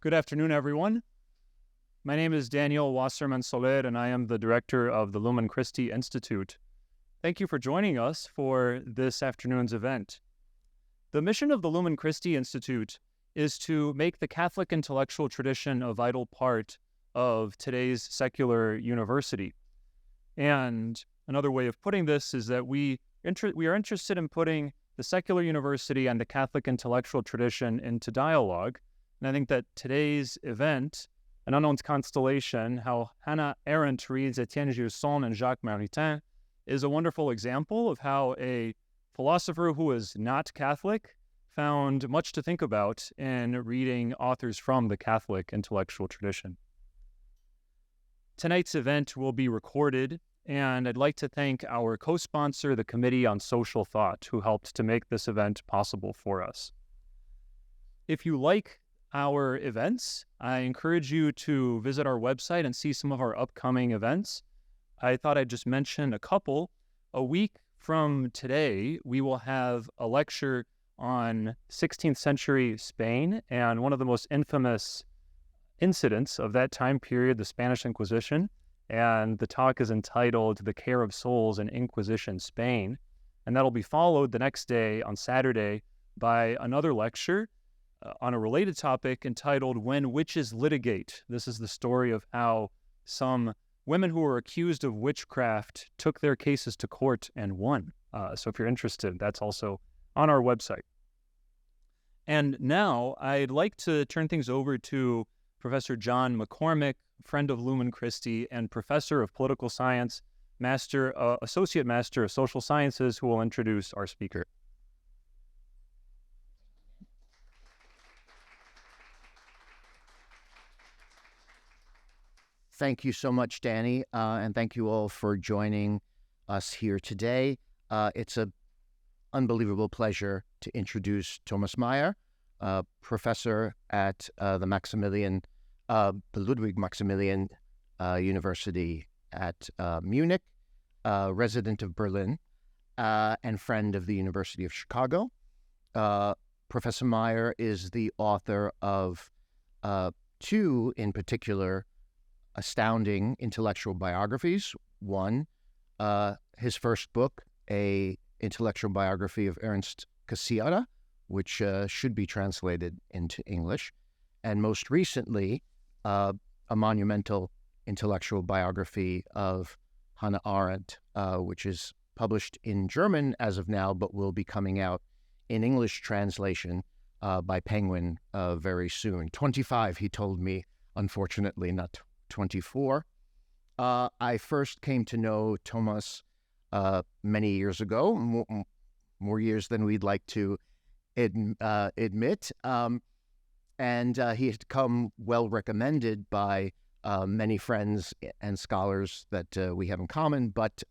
Good afternoon, everyone. My name is Daniel Wasserman Soler, and I am the director of the Lumen Christi Institute. Thank you for joining us for this afternoon's event. The mission of the Lumen Christi Institute is to make the Catholic intellectual tradition a vital part of today's secular university. And another way of putting this is that we are interested in putting the secular university and the Catholic intellectual tradition into dialogue. And I think that today's event, An Unknown's Constellation, how Hannah Arendt reads Étienne, Gilson and Jacques Maritain, is a wonderful example of how a philosopher who is not Catholic found much to think about in reading authors from the Catholic intellectual tradition. Tonight's event will be recorded, and I'd like to thank our co-sponsor, the Committee on Social Thought, who helped to make this event possible for us. If you like our events, I encourage you to visit our website and see some of our upcoming events. I thought I'd just mention a couple. A week from today, we will have a lecture on 16th century Spain and one of the most infamous incidents of that time period, the Spanish Inquisition. And the talk is entitled The Care of Souls in Inquisition Spain. And that'll be followed the next day on Saturday by another lecture on a related topic entitled When Witches Litigate. This is the story of how some women who were accused of witchcraft took their cases to court and won. So if you're interested, that's also on our website. And now I'd like to turn things over to Professor John McCormick, friend of Lumen Christi and professor of political science, associate master of social sciences, who will introduce our speaker. Thank you so much, Danny, and thank you all for joining us here today. It's an unbelievable pleasure to introduce Thomas Meyer, professor at the Ludwig Maximilian University at Munich, resident of Berlin, and friend of the University of Chicago. Professor Meyer is the author of two, in particular, astounding intellectual biographies. One, his first book, a intellectual biography of Ernst Cassirer, which should be translated into English, and most recently, a monumental intellectual biography of Hannah Arendt, which is published in German as of now, but will be coming out in English translation by Penguin very soon. 25, he told me, unfortunately, not 24. I first came to know Thomas many years ago, more years than we'd like to admit, and he had come well recommended by many friends and scholars that we have in common, but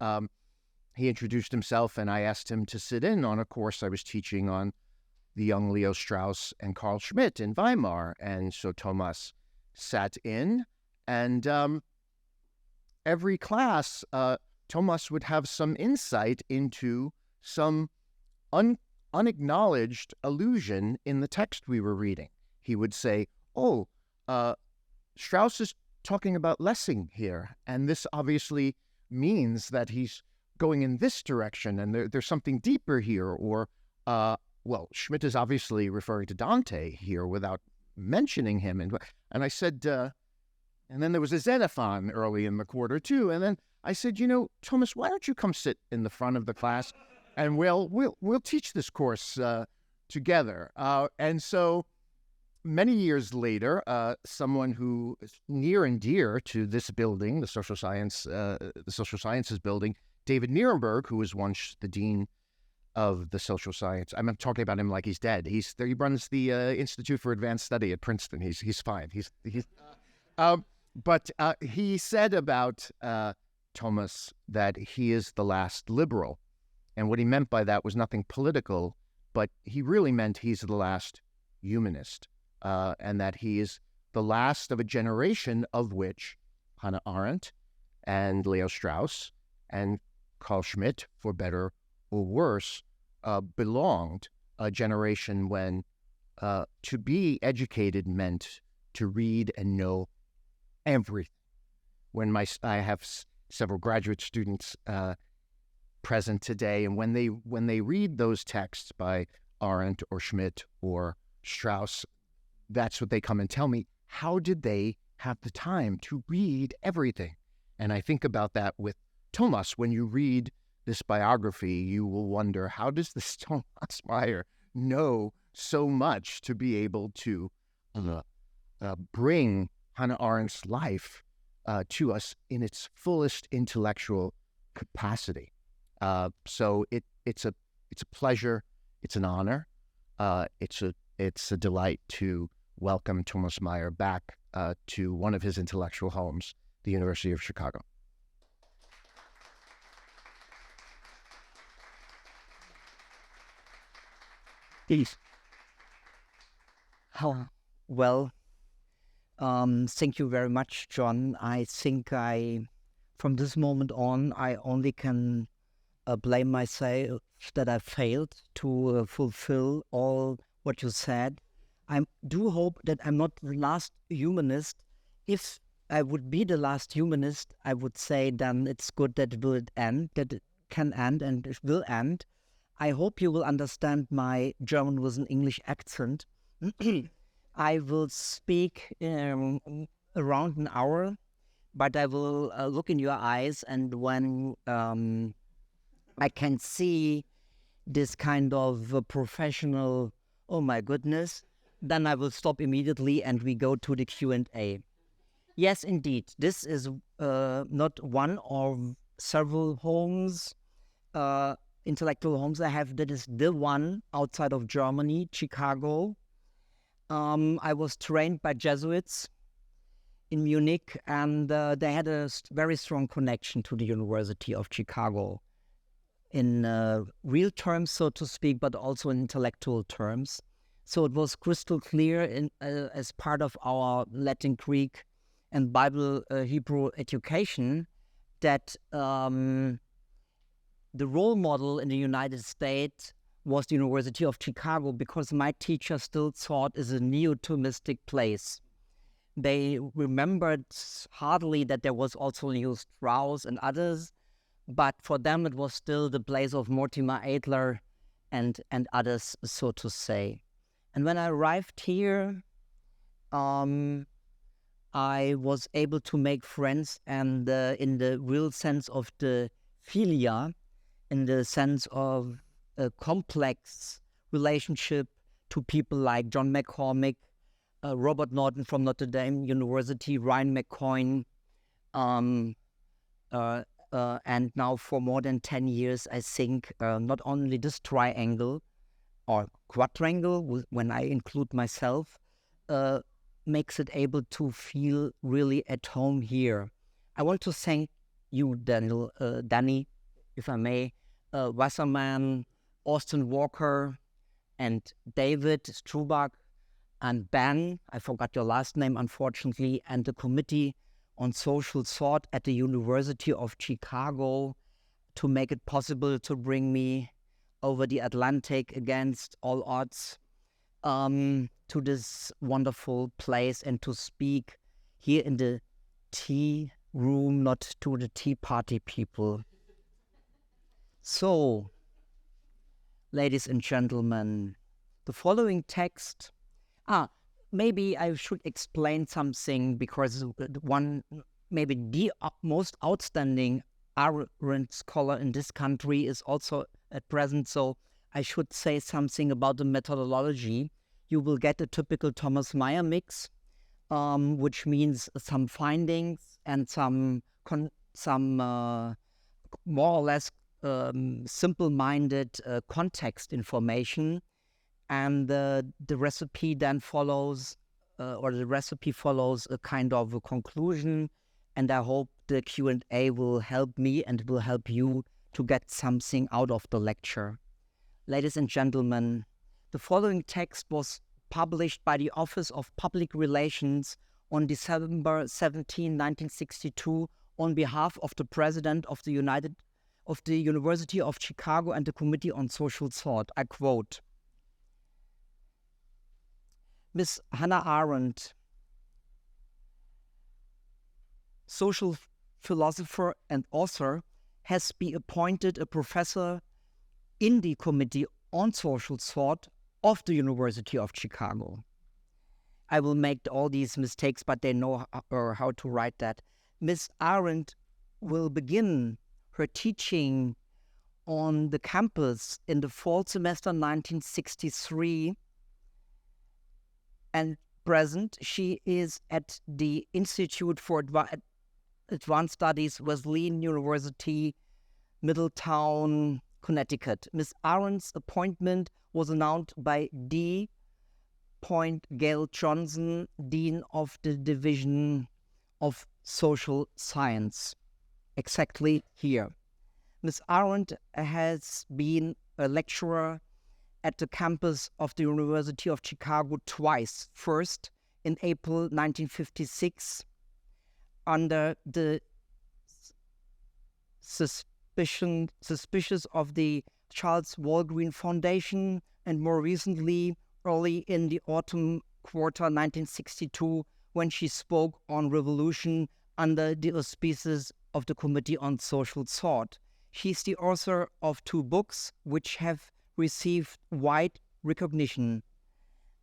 he introduced himself, and I asked him to sit in on a course I was teaching on the young Leo Strauss and Karl Schmitt in Weimar, and so Thomas sat in. And every class, Thomas would have some insight into some unacknowledged allusion in the text we were reading. He would say, Strauss is talking about Lessing here, and this obviously means that he's going in this direction, and there's something deeper here. Or, Schmitt is obviously referring to Dante here without mentioning him. And I said... And then there was a Xenophon early in the quarter, too. And then I said, Thomas, why don't you come sit in the front of the class, and we'll teach this course together. And so many years later, someone who is near and dear to this building, the social sciences building, David Nierenberg, who was once the dean of the social science. I'm talking about him like he's dead. He runs the Institute for Advanced Study at Princeton. He's fine. But he said about Thomas that he is the last liberal. And what he meant by that was nothing political, but he really meant he's the last humanist, and that he is the last of a generation of which Hannah Arendt and Leo Strauss and Karl Schmitt, for better or worse, belonged, a generation when to be educated meant to read and know everything. When I have several graduate students present today, and when they read those texts by Arendt or Schmidt or Strauss, that's what they come and tell me. How did they have the time to read everything? And I think about that with Thomas. When you read this biography, you will wonder, how does this Thomas Meyer know so much to be able to bring Hannah Arendt's life to us in its fullest intellectual capacity? So it's a pleasure, it's an honor, it's a delight to welcome Thomas Meyer back to one of his intellectual homes, the University of Chicago. Please. Well, thank you very much, John. I think from this moment on, I only can blame myself that I failed to fulfill all what you said. I do hope that I'm not the last humanist. If I would be the last humanist, I would say then it's good that it will end, that it can end and it will end. I hope you will understand my German with an English accent. I will speak around an hour, but I will look in your eyes, and when I can see this kind of professional, oh my goodness, then I will stop immediately and we go to the Q&A. Yes, indeed, this is not one of several homes, intellectual homes I have. That is the one outside of Germany, Chicago. I was trained by Jesuits in Munich, and they had a very strong connection to the University of Chicago in real terms, so to speak, but also in intellectual terms. So it was crystal clear as part of our Latin, Greek, and Bible Hebrew education that the role model in the United States was the University of Chicago, because my teacher still thought it's a neo-Thomistic place. They remembered hardly that there was also Leo Strauss and others, but for them it was still the place of Mortimer Adler and others, so to say. And when I arrived here, I was able to make friends, and in the real sense of the philia, in the sense of a complex relationship to people like John McCormick, Robert Norton from Notre Dame University, Ryan McCoyne, and now for more than 10 years, I think not only this triangle or quadrangle, when I include myself, makes it able to feel really at home here. I want to thank you, Danny, if I may, Wasserman, Austin Walker, and David Strubach, and Ben, I forgot your last name, unfortunately, and the Committee on Social Thought at the University of Chicago to make it possible to bring me over the Atlantic against all odds to this wonderful place and to speak here in the tea room, not to the tea party people. So, ladies and gentlemen, the following text, maybe I should explain something, because maybe the most outstanding Arendt scholar in this country is also at present, so I should say something about the methodology. You will get a typical Thomas Meyer mix, which means some findings and some more or less simple-minded context information, and the recipe then follows, or the recipe follows a kind of a conclusion, and I hope the Q&A will help me and will help you to get something out of the lecture. Ladies and gentlemen, the following text was published by the Office of Public Relations on December 17, 1962, on behalf of the President of the University of Chicago and the Committee on Social Thought. I quote, Miss Hannah Arendt social philosopher and author, has been appointed a professor in the Committee on Social Thought of the University of Chicago. I will make all these mistakes, but they know how to write that. Miss Arendt will begin her teaching on the campus in the fall semester 1963, and present she is at the Institute for Advanced Studies, Wesleyan University, Middletown, Connecticut. Miss Arendt's appointment was announced by D. Gail Johnson, Dean of the Division of Social Science, exactly here. Miss Arendt has been a lecturer at the campus of the University of Chicago twice. First, in April 1956, under the suspicious of the Charles Walgreen Foundation, and more recently, early in the autumn quarter 1962, when she spoke on revolution under the auspices of the Committee on Social Thought. She's the author of 2 books which have received wide recognition.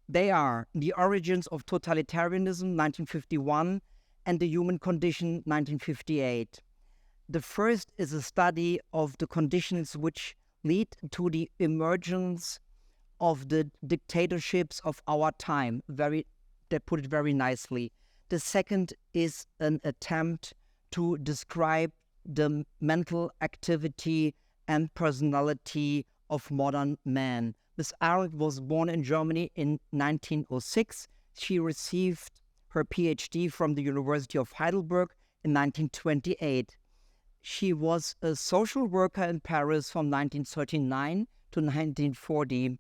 They are The Origins of Totalitarianism, 1951, and The Human Condition, 1958. The first is a study of the conditions which lead to the emergence of the dictatorships of our time. They put it very nicely. The second is an attempt to describe the mental activity and personality of modern man. Miss Arendt was born in Germany in 1906. She received her PhD from the University of Heidelberg in 1928. She was a social worker in Paris from 1939 to 1940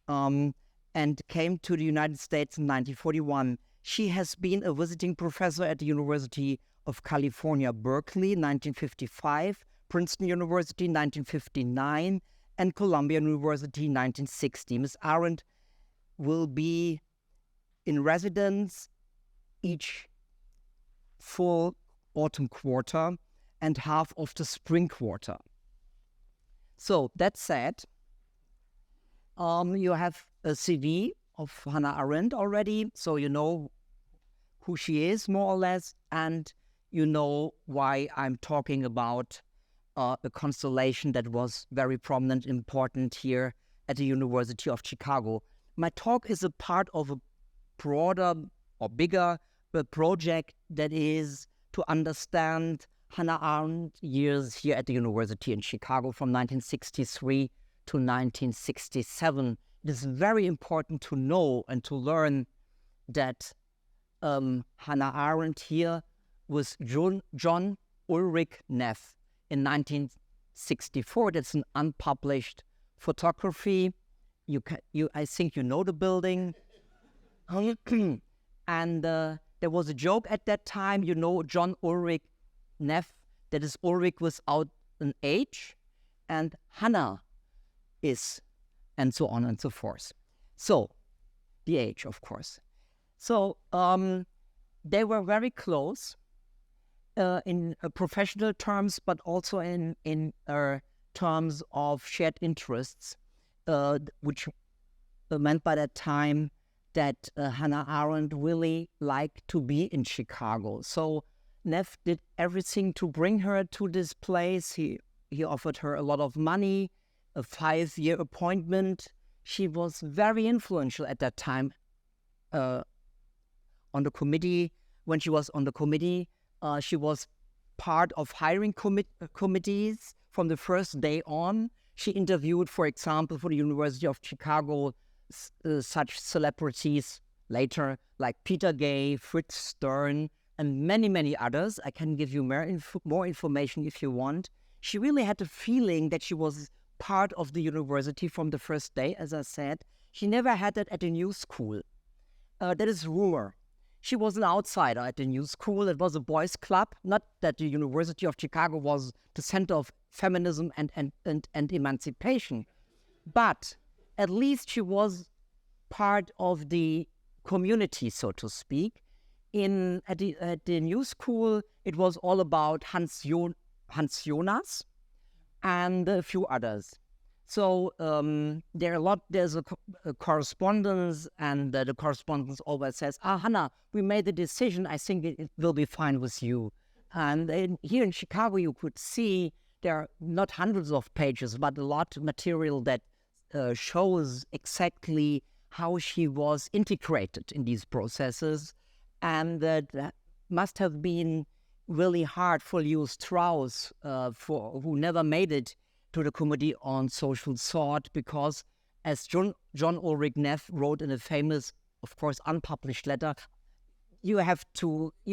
and came to the United States in 1941. She has been a visiting professor at the University of California, Berkeley, 1955, Princeton University, 1959, and Columbia University, 1960. Ms. Arendt will be in residence each full autumn quarter and half of the spring quarter. So that said, you have a CV of Hannah Arendt already, so you know who she is more or less, and you know why I'm talking about a constellation that was very prominent, important here at the University of Chicago. My talk is a part of a broader or bigger project that is to understand Hannah Arendt years here at the University in Chicago from 1963 to 1967. It is very important to know and to learn that Hannah Arendt here was John Ulrich Neff in 1964. That's an unpublished photography. I think you know the building. And there was a joke at that time, you know, John Ulrich Neff, that is Ulrich without an H, and Hannah is, and so on and so forth. So, the H, of course. So, they were very close in professional terms, but also in terms of shared interests, which meant by that time that Hannah Arendt really liked to be in Chicago. So Neff did everything to bring her to this place. He offered her a lot of money, a 5-year appointment. She was very influential at that time on the committee. When she was on the committee, she was part of hiring committees from the first day on. She interviewed, for example, for the University of Chicago, such celebrities later like Peter Gay, Fritz Stern, and many, many others. I can give you more information if you want. She really had the feeling that she was part of the university from the first day, as I said. She never had that at the new school. That is rumor. She was an outsider at the new school. It was a boys' club. Not that the University of Chicago was the center of feminism and emancipation. But at least she was part of the community, so to speak, At the new school, it was all about Hans Jonas and a few others. So there's a correspondence, and the correspondence always says, Hannah, we made a decision. I think it will be fine with you. And here in Chicago, you could see there are not hundreds of pages, but a lot of material that shows exactly how she was integrated in these processes. And that must have been really hard for Leo Strauss, who never made it to the Committee on Social Thought, because as John Ulrich Neff wrote in a famous, of course, unpublished letter, you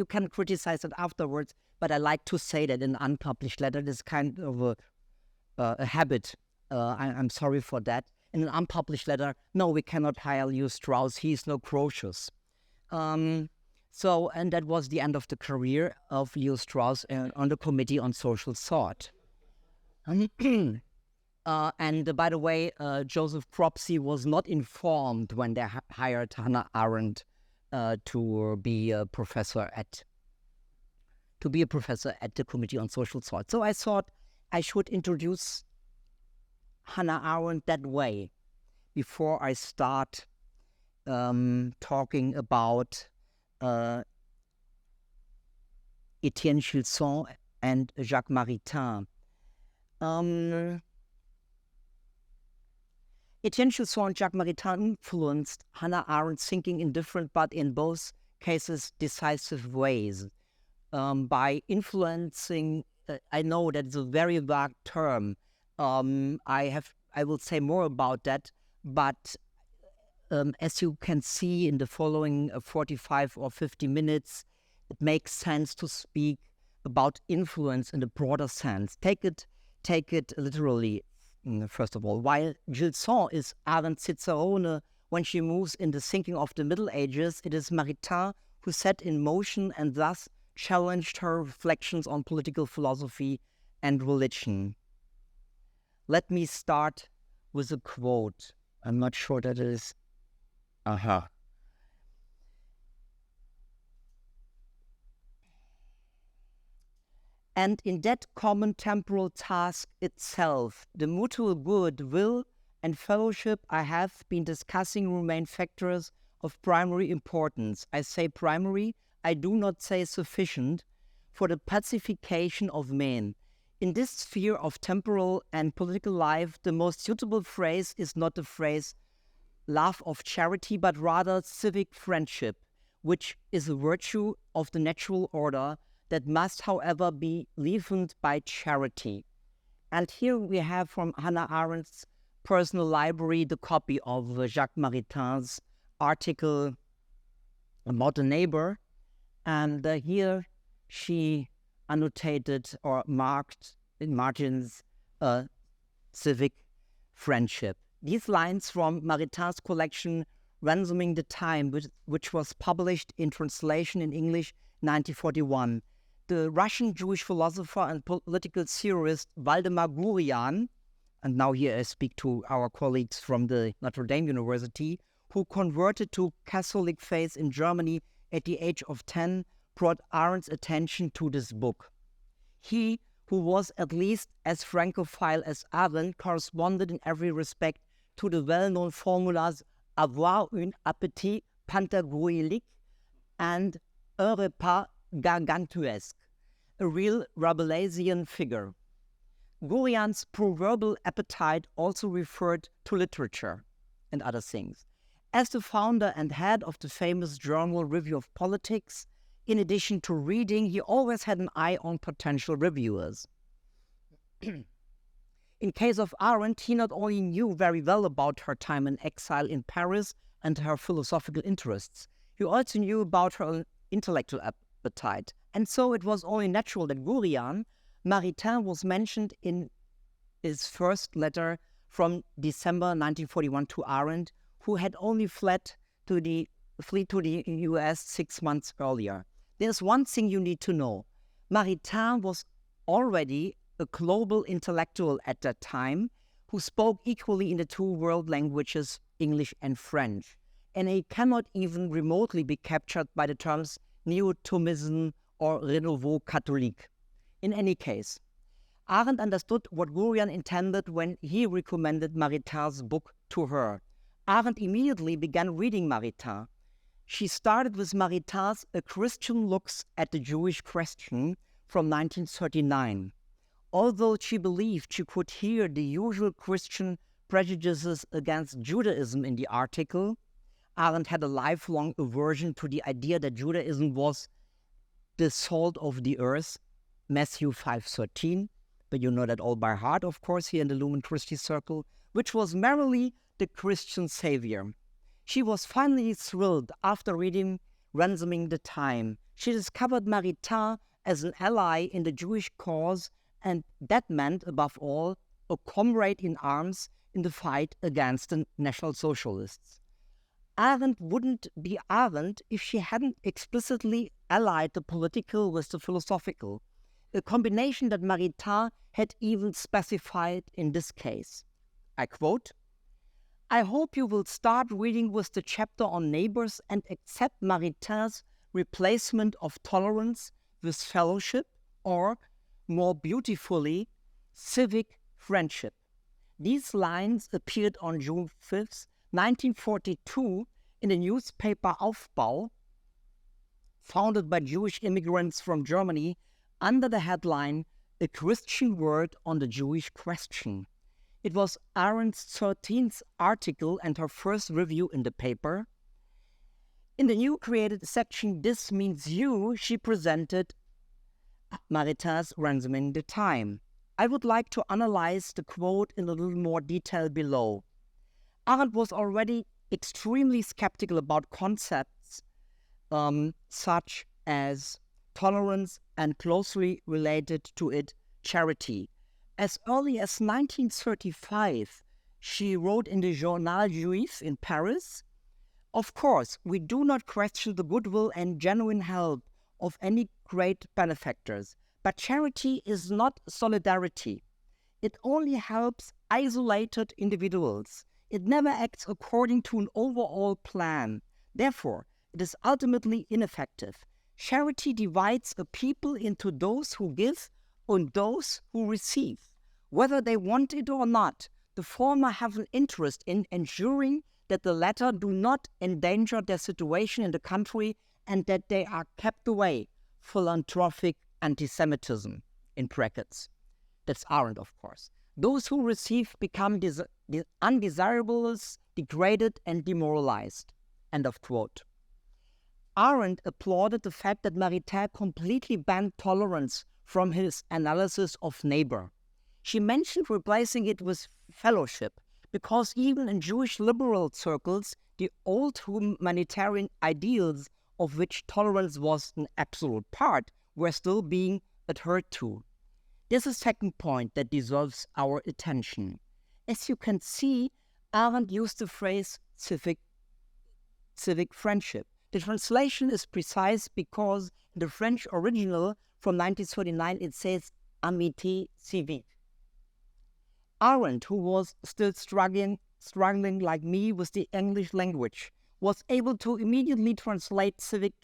can criticize it afterwards, but I like to say that in an unpublished letter, this kind of a habit. I'm sorry for that. In an unpublished letter, no, we cannot hire Leo Strauss. He is no Croesus. And that was the end of the career of Leo Strauss on the Committee on Social Thought. And by the way, Joseph Cropsey was not informed when they hired Hannah Arendt to be a professor at the Committee on Social Thought. So I thought I should introduce Hannah Arendt that way before I start talking about Etienne Gilson and Jacques Maritain. Etienne Gilson and Jacques Maritain influenced Hannah Arendt's thinking in different, but in both cases, decisive ways. By influencing, I know that's a very vague term. I will say more about that, but as you can see in the following 45 or 50 minutes, it makes sense to speak about influence in the broader sense. Take it literally, first of all. While Gilson is Arendt's cicerone when she moves in the thinking of the Middle Ages, it is Maritain who set in motion and thus challenged her reflections on political philosophy and religion. Let me start with a quote. I'm not sure that it is. And in that common temporal task itself, the mutual good, will, and fellowship I have been discussing remain factors of primary importance. I say primary, I do not say sufficient, for the pacification of men. In this sphere of temporal and political life, the most suitable phrase is not the phrase love of charity, but rather civic friendship, which is a virtue of the natural order that must, however, be leavened by charity. And here we have from Hannah Arendt's personal library the copy of Jacques Maritain's article about the neighbor. And here she annotated or marked in margins civic friendship. These lines from Maritain's collection, Ransoming the Time, which was published in translation in English 1941. The Russian Jewish philosopher and political theorist Waldemar Gurian, and now here I speak to our colleagues from the Notre Dame University, who converted to Catholic faith in Germany at the age of 10, brought Arendt's attention to this book. He, who was at least as Francophile as Arendt, corresponded in every respect to the well-known formulas avoir un appétit pantagruélique and un repas gargantuesque, a real Rabelaisian figure. Gurian's proverbial appetite also referred to literature and other things. As the founder and head of the famous journal Review of Politics, in addition to reading, he always had an eye on potential reviewers. In case of Arendt, he not only knew very well about her time in exile in Paris and her philosophical interests, he also knew about her intellectual appetite. And so it was only natural that Gurian, Maritain was mentioned in his first letter from December 1941 to Arendt, who had only fled to the US 6 months earlier. There's one thing you need to know. Maritain was already a global intellectual at that time who spoke equally in the two world languages, English and French. And he cannot even remotely be captured by the terms Neo-Thomism or Renouveau Catholique. In any case, Arendt understood what Gurian intended when he recommended Maritain's book to her. Arendt immediately began reading Maritain. She started with Maritain's A Christian Looks at the Jewish Question from 1939. Although she believed she could hear the usual Christian prejudices against Judaism in the article, Arendt had a lifelong aversion to the idea that Judaism was the salt of the earth, Matthew 5:13, but you know that all by heart, of course, here in the Lumen Christi circle, which was merely the Christian savior. She was finally thrilled after reading Ransoming the Time. She discovered Maritain as an ally in the Jewish cause, and that meant, above all, a comrade in arms in the fight against the National Socialists. Arendt wouldn't be Arendt if she hadn't explicitly allied the political with the philosophical, a combination that Maritain had even specified in this case. I quote, "I hope you will start reading with the chapter on neighbors and accept Maritain's replacement of tolerance with fellowship, or, more beautifully, civic friendship." These lines appeared on June 5th, 1942, in the newspaper Aufbau, founded by Jewish immigrants from Germany, under the headline, "A Christian Word on the Jewish Question." It was Arendt's 13th article and her first review in the paper. In the new created section, "This Means You," she presented Maritain's Ransoming the Time. I would like to analyze the quote in a little more detail below. Arendt was already extremely skeptical about concepts such as tolerance and, closely related to it, charity. As early as 1935, she wrote in the Journal Juif in Paris, "Of course, we do not question the goodwill and genuine help of any great benefactors, but charity is not solidarity. It only helps isolated individuals. It never acts according to an overall plan. Therefore, it is ultimately ineffective. Charity divides a people into those who give and those who receive. Whether they want it or not, the former have an interest in ensuring that the latter do not endanger their situation in the country and that they are kept away. Philanthropic anti-Semitism, in brackets." That's Arendt, of course. "Those who receive become undesirables, degraded, and demoralized." End of quote. Arendt applauded the fact that Maritain completely banned tolerance from his analysis of neighbor. She mentioned replacing it with fellowship, because even in Jewish liberal circles, the old humanitarian ideals, of which tolerance was an absolute part, were still being adhered to. There's a second point that deserves our attention. As you can see, Arendt used the phrase civic friendship. The translation is precise because in the French original from 1939 it says amitié civique. Arendt, who was still struggling like me with the English language, was able to immediately translate civic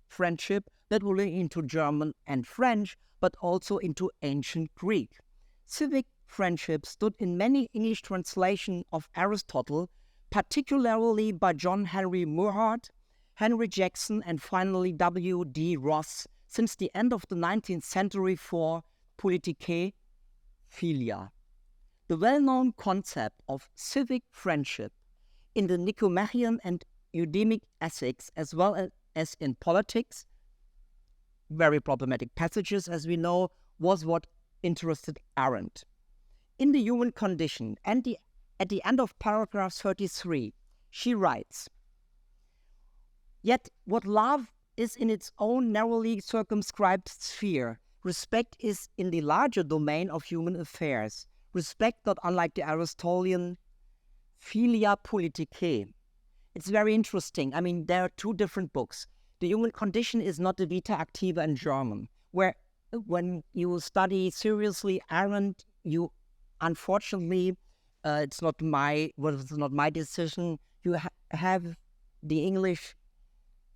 friendship not only into German and French, but also into ancient Greek. Civic friendship stood in many English translations of Aristotle, particularly by John Henry Moorhardt, Henry Jackson, and finally W.D. Ross since the end of the 19th century for politicae philia. The well-known concept of civic friendship in the Nicomachean and Eudemic ethics, as well as in politics, very problematic passages, as we know, was what interested Arendt. In The Human Condition, and at the end of paragraph 33, she writes, "Yet what love is in its own narrowly circumscribed sphere, respect is in the larger domain of human affairs. Respect, not unlike the Aristotelian philia politicae." It's very interesting. I mean, there are two different books. The Human Condition is not the Vita Activa in German, where when you study seriously Arendt, you unfortunately, it's not my decision. You have the English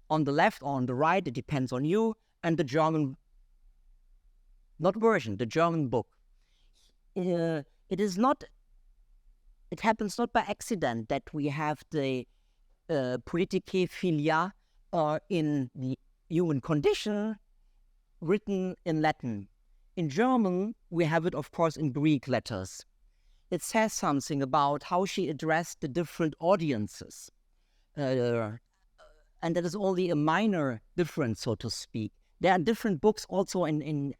on the left or on the right, it depends on you, and the German, not version, the German book. It happens not by accident that we have the Politicae Filia in the human condition written in Latin. In German, we have it, of course, in Greek letters. It says something about how she addressed the different audiences. And that is only a minor difference, so to speak. There are different books also in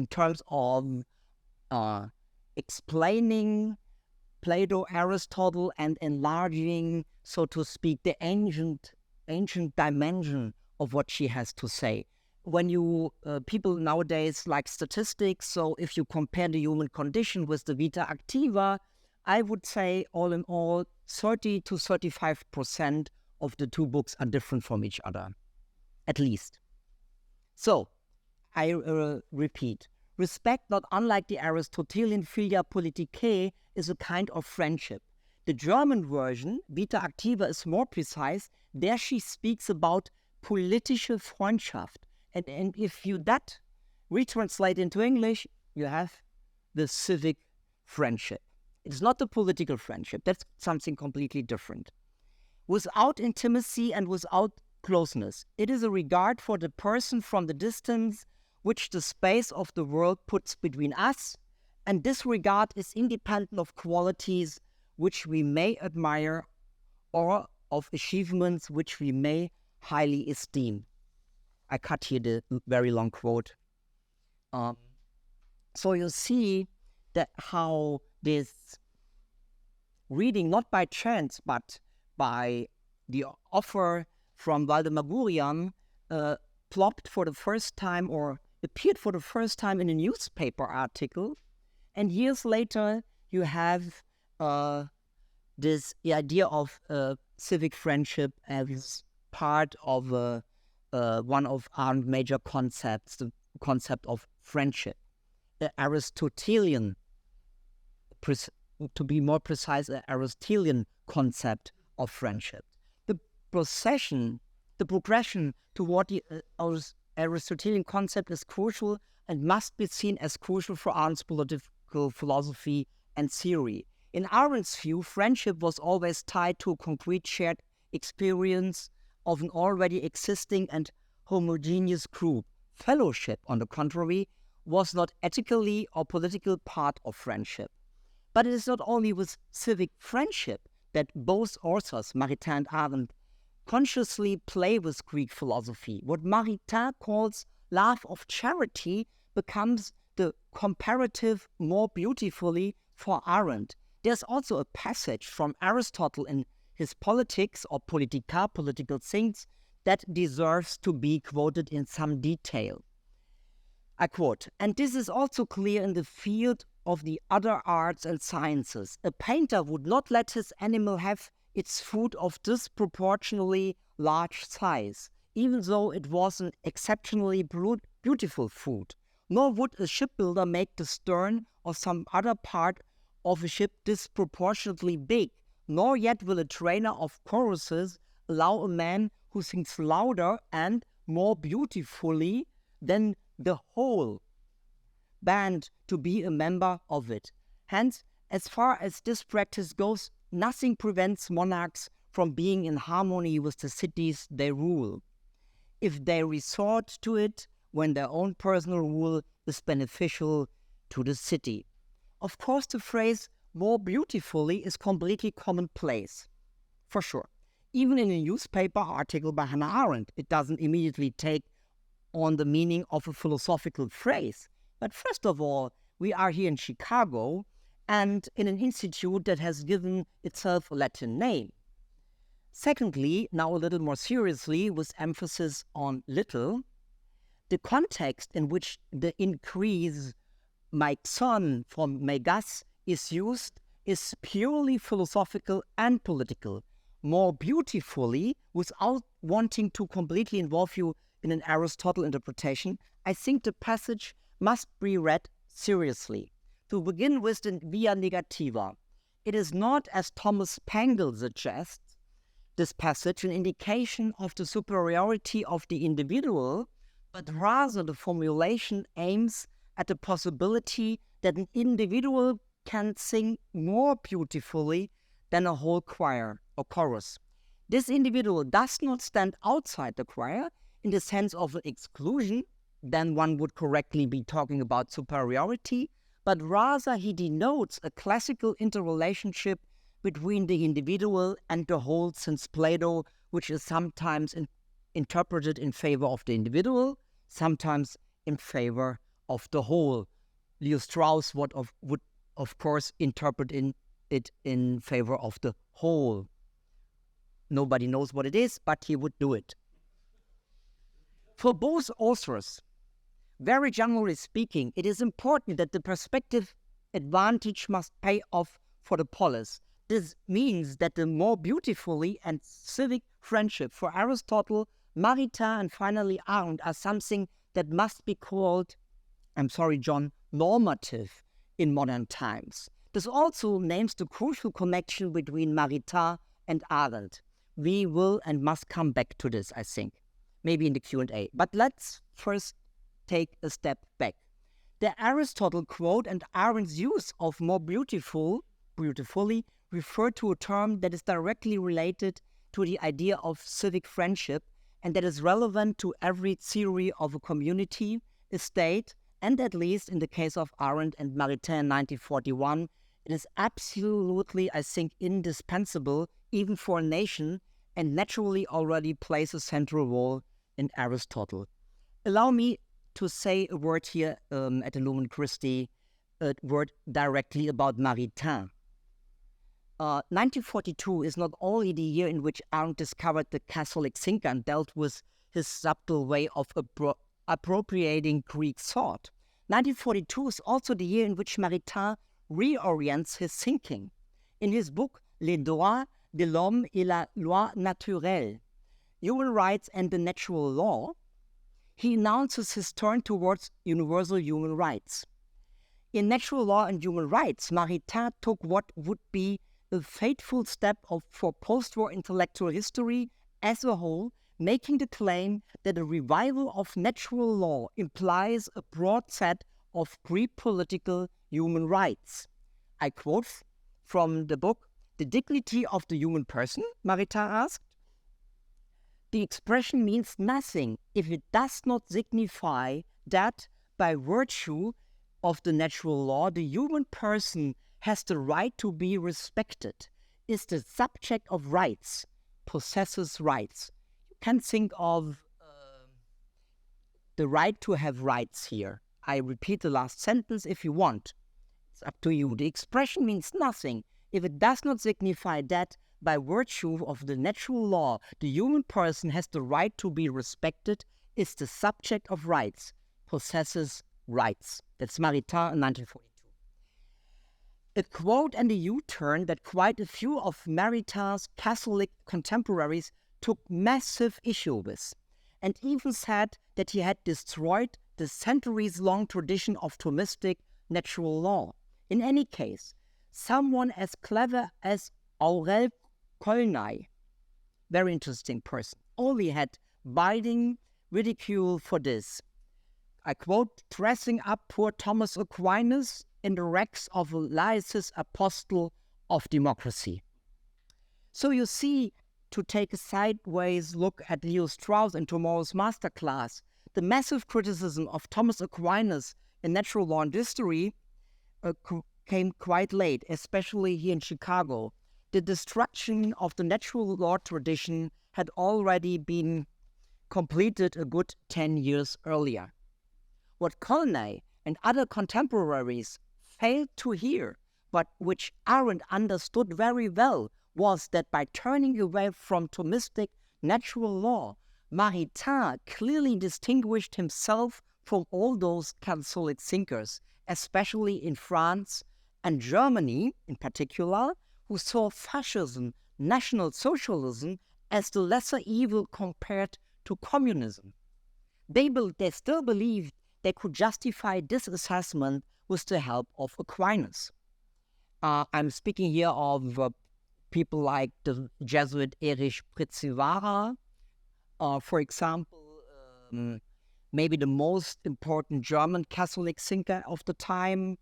terms of explaining Plato, Aristotle, and enlarging, so to speak, the ancient dimension of what she has to say. When you, people nowadays like statistics, so if you compare the human condition with the Vita Activa, I would say all in all, 30 to 35% of the two books are different from each other, at least. So, I repeat, respect, not unlike the Aristotelian Filia Politicae, is a kind of friendship. The German version, Vita Activa, is more precise. There she speaks about politische Freundschaft. And if you that retranslate into English, you have the civic friendship. It's not the political friendship. That's something completely different. Without intimacy and without closeness, it is a regard for the person from the distance which the space of the world puts between us, and this regard is independent of qualities which we may admire or of achievements which we may highly esteem. I cut here the very long quote. So you see that how this reading, not by chance, but by the offer from Waldemar Gurian, plopped for the first time or appeared for the first time in a newspaper article. And years later, you have this idea of civic friendship as part of one of Arendt's major concepts, the concept of friendship. The Aristotelian, to be more precise, the Aristotelian concept of friendship. The progression toward the Aristotelian concept is crucial and must be seen as crucial for Arendt's political philosophy and theory. In Arendt's view, friendship was always tied to a concrete shared experience of an already existing and homogeneous group. Fellowship, on the contrary, was not ethically or politically part of friendship. But it is not only with civic friendship that both authors, Maritain and Arendt, consciously play with Greek philosophy. What Maritain calls love of charity becomes the comparative more beautifully for Arendt. There's also a passage from Aristotle in his Politics or Politica, political things, that deserves to be quoted in some detail. I quote, "And this is also clear in the field of the other arts and sciences. A painter would not let his animal have its food of disproportionately large size, even though it was an exceptionally beautiful food. Nor would a shipbuilder make the stern or some other part of a ship disproportionately big, nor yet will a trainer of choruses allow a man who sings louder and more beautifully than the whole band to be a member of it. Hence, as far as this practice goes, nothing prevents monarchs from being in harmony with the cities they rule, if they resort to it when their own personal rule is beneficial to the city." Of course, the phrase "more beautifully" is completely commonplace, for sure. Even in a newspaper article by Hannah Arendt, it doesn't immediately take on the meaning of a philosophical phrase. But first of all, we are here in Chicago and in an institute that has given itself a Latin name. Secondly, now a little more seriously, with emphasis on little, the context in which the increase "meixon" from megas is used is purely philosophical and political. More beautifully, without wanting to completely involve you in an Aristotle interpretation, I think the passage must be read seriously. To begin with the via negativa, it is not, as Thomas Pangel suggests, this passage an indication of the superiority of the individual, but rather the formulation aims at the possibility that an individual can sing more beautifully than a whole choir or chorus. This individual does not stand outside the choir in the sense of exclusion, then one would correctly be talking about superiority, but rather he denotes a classical interrelationship between the individual and the whole, since Plato, which is sometimes interpreted in favor of the individual, sometimes in favor of the whole. Leo Strauss would of course interpret it in favor of the whole. Nobody knows what it is, but he would do it. For both authors, very generally speaking, it is important that the perspective advantage must pay off for the polis. This means that the more beautifully and civic friendship for Aristotle, Maritain, and finally Arendt are something that must be called, I'm sorry, John, normative in modern times. This also names the crucial connection between Maritain and Arendt. We will and must come back to this, I think, maybe in the Q&A. But let's first take a step back. The Aristotle quote and Arendt's use of more beautifully refer to a term that is directly related to the idea of civic friendship and that is relevant to every theory of a community, a state, and at least in the case of Arendt and Maritain 1941, it is absolutely, I think, indispensable even for a nation and naturally already plays a central role in Aristotle. Allow me to say a word here at the Lumen Christi, a word directly about Maritain. 1942 is not only the year in which Arendt discovered the Catholic thinker and dealt with his subtle way of appropriating Greek thought. 1942 is also the year in which Maritain reorients his thinking. In his book Les droits de l'homme et la loi naturelle, Human Rights and the Natural Law, he announces his turn towards universal human rights. In Natural Law and Human Rights, Maritain took what would be a fateful step for post-war intellectual history as a whole, making the claim that a revival of natural law implies a broad set of pre-political human rights. I quote from the book, "The dignity of the human person," Maritain asked. "The expression means nothing if it does not signify that, by virtue of the natural law, the human person has the right to be respected, is the subject of rights, possesses rights." You can think of the right to have rights here. I repeat the last sentence if you want. It's up to you. The expression means nothing if it does not signify that, by virtue of the natural law, the human person has the right to be respected, is the subject of rights, possesses rights. That's Maritain in 1942. A quote and a U-turn that quite a few of Maritain's Catholic contemporaries took massive issue with, and even said that he had destroyed the centuries-long tradition of Thomistic natural law. In any case, someone as clever as Aurel Colnay, very interesting person, only had biting ridicule for this. I quote, "dressing up poor Thomas Aquinas in the rags of a laicist apostle of democracy." So you see, to take a sideways look at Leo Strauss in tomorrow's masterclass, the massive criticism of Thomas Aquinas in natural law and history came quite late, especially here in Chicago. The destruction of the natural law tradition had already been completed a good 10 years earlier. What Colnay and other contemporaries failed to hear, but which Arendt understood very well, was that by turning away from Thomistic natural law, Maritain clearly distinguished himself from all those Catholic thinkers, especially in France and Germany in particular, who saw fascism, National Socialism, as the lesser evil compared to communism. They still believed they could justify this assessment with the help of Aquinas. I'm speaking here of people like the Jesuit Erich Pritzivara, for example, maybe the most important German Catholic thinker of the time,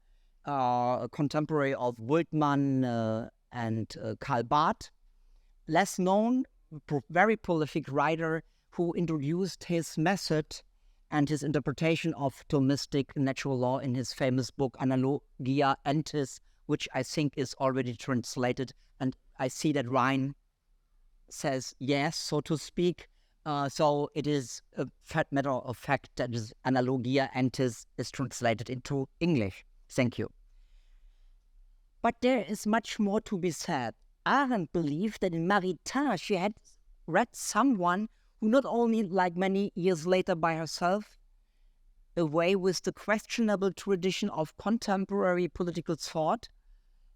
a contemporary of Bultmann and Karl Barth. Less known, very prolific writer who introduced his method and his interpretation of Thomistic natural law in his famous book Analogia Entis, which I think is already translated. And I see that Ryan says yes, so to speak. So it is a matter of fact that Analogia Entis is translated into English. Thank you. But there is much more to be said. Arendt believed that in Maritain she had read someone who not only, like many years later by herself, away with the questionable tradition of contemporary political thought,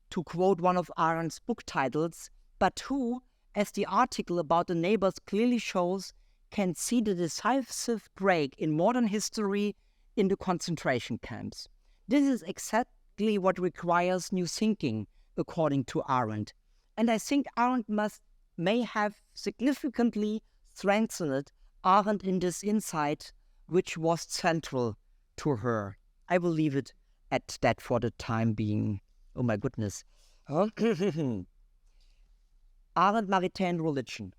to quote one of Arendt's book titles, but who, as the article about the neighbors clearly shows, can see the decisive break in modern history in the concentration camps. This is exactly what requires new thinking, according to Arendt. And I think Arendt may have significantly strengthened Arendt in this insight, which was central to her. I will leave it at that for the time being. Oh my goodness. Arendt, Maritain, religion.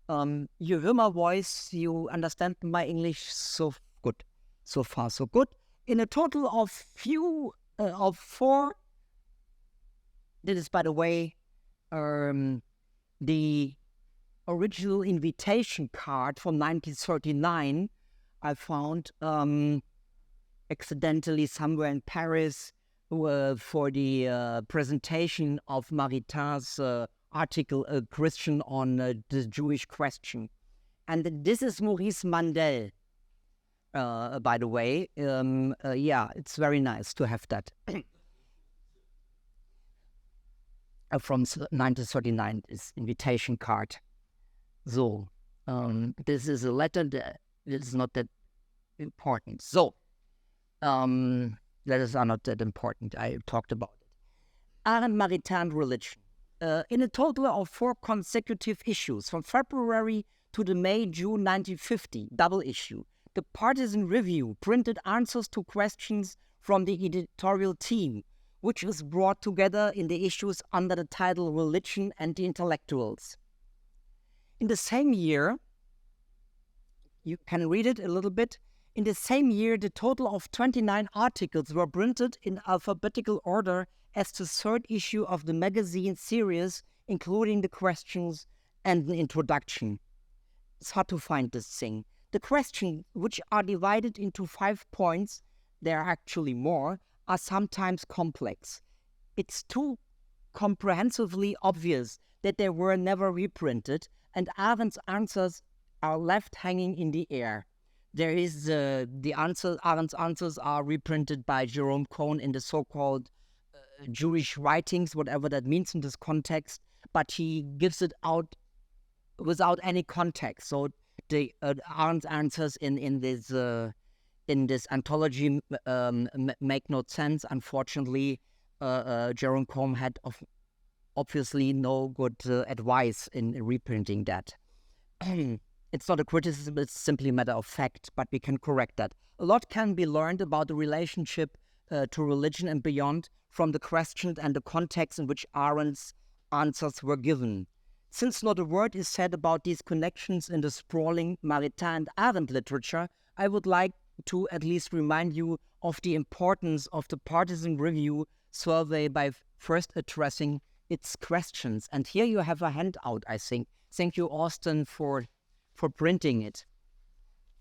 You hear my voice, you understand my English, so good. So far, so good. In a total of four, that is, by the way, the original invitation card from 1939 I found accidentally somewhere in Paris for the presentation of Maritain's article, A Christian on the Jewish Question. And this is Maurice Mandel, by the way. Yeah, it's very nice to have that. From 1939, this invitation card. So, this is a letter that is not that important. So, letters are not that important. I talked about it. Arendt, Maritain, religion. In a total of 4 consecutive issues, from February to the May-June 1950 double issue, the Partisan Review printed answers to questions from the editorial team, which is brought together in the issues under the title Religion and the Intellectuals. In the same year, you can read it a little bit, in the same year the total of 29 articles were printed in alphabetical order as the 3rd issue of the magazine series, including the questions and the introduction. It's hard to find this thing. The questions, which are divided into 5 points, there are actually more, are sometimes complex. It's too comprehensively obvious that they were never reprinted, and Arendt's answers are left hanging in the air. There is Arendt's answers are reprinted by Jerome Cohn in the so-called Jewish writings, whatever that means in this context, but he gives it out without any context. So the Arendt's answers in this anthology make no sense. Unfortunately, Jerome Cohn had obviously no good advice in reprinting that. It's not a criticism, it's simply a matter of fact, but we can correct that. A lot can be learned about the relationship to religion and beyond from the questions and the context in which Arendt's answers were given. Since not a word is said about these connections in the sprawling Maritain and Arendt literature, I would like to at least remind you of the importance of the Partisan Review survey by first addressing its questions. And here you have a handout, I think. Thank you, Austin, for printing it.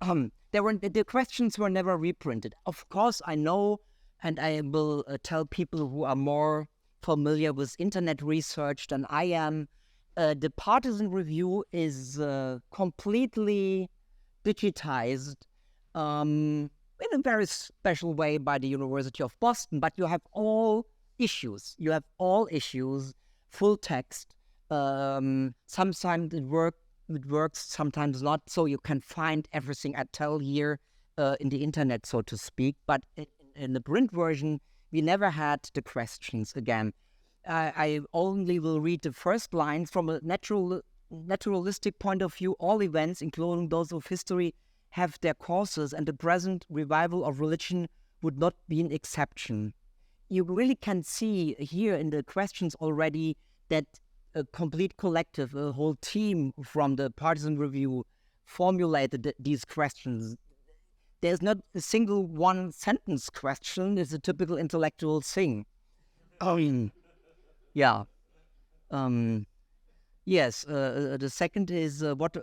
The questions were never reprinted. Of course, I know, and I will tell people who are more familiar with internet research than I am, the Partisan Review is completely digitized in a very special way by the University of Boston, but you have all issues. You have all issues, full text. Sometimes it works, sometimes not. So you can find everything I tell here in the internet, so to speak. But in the print version, we never had the questions again. I only will read the first lines. From a naturalistic point of view, all events, including those of history, have their causes, and the present revival of religion would not be an exception. You really can see here in the questions already that a complete collective, a whole team from the Partisan Review formulated these questions. There's not a single one-sentence question. It's a typical intellectual thing. Yeah. Yes, the second is what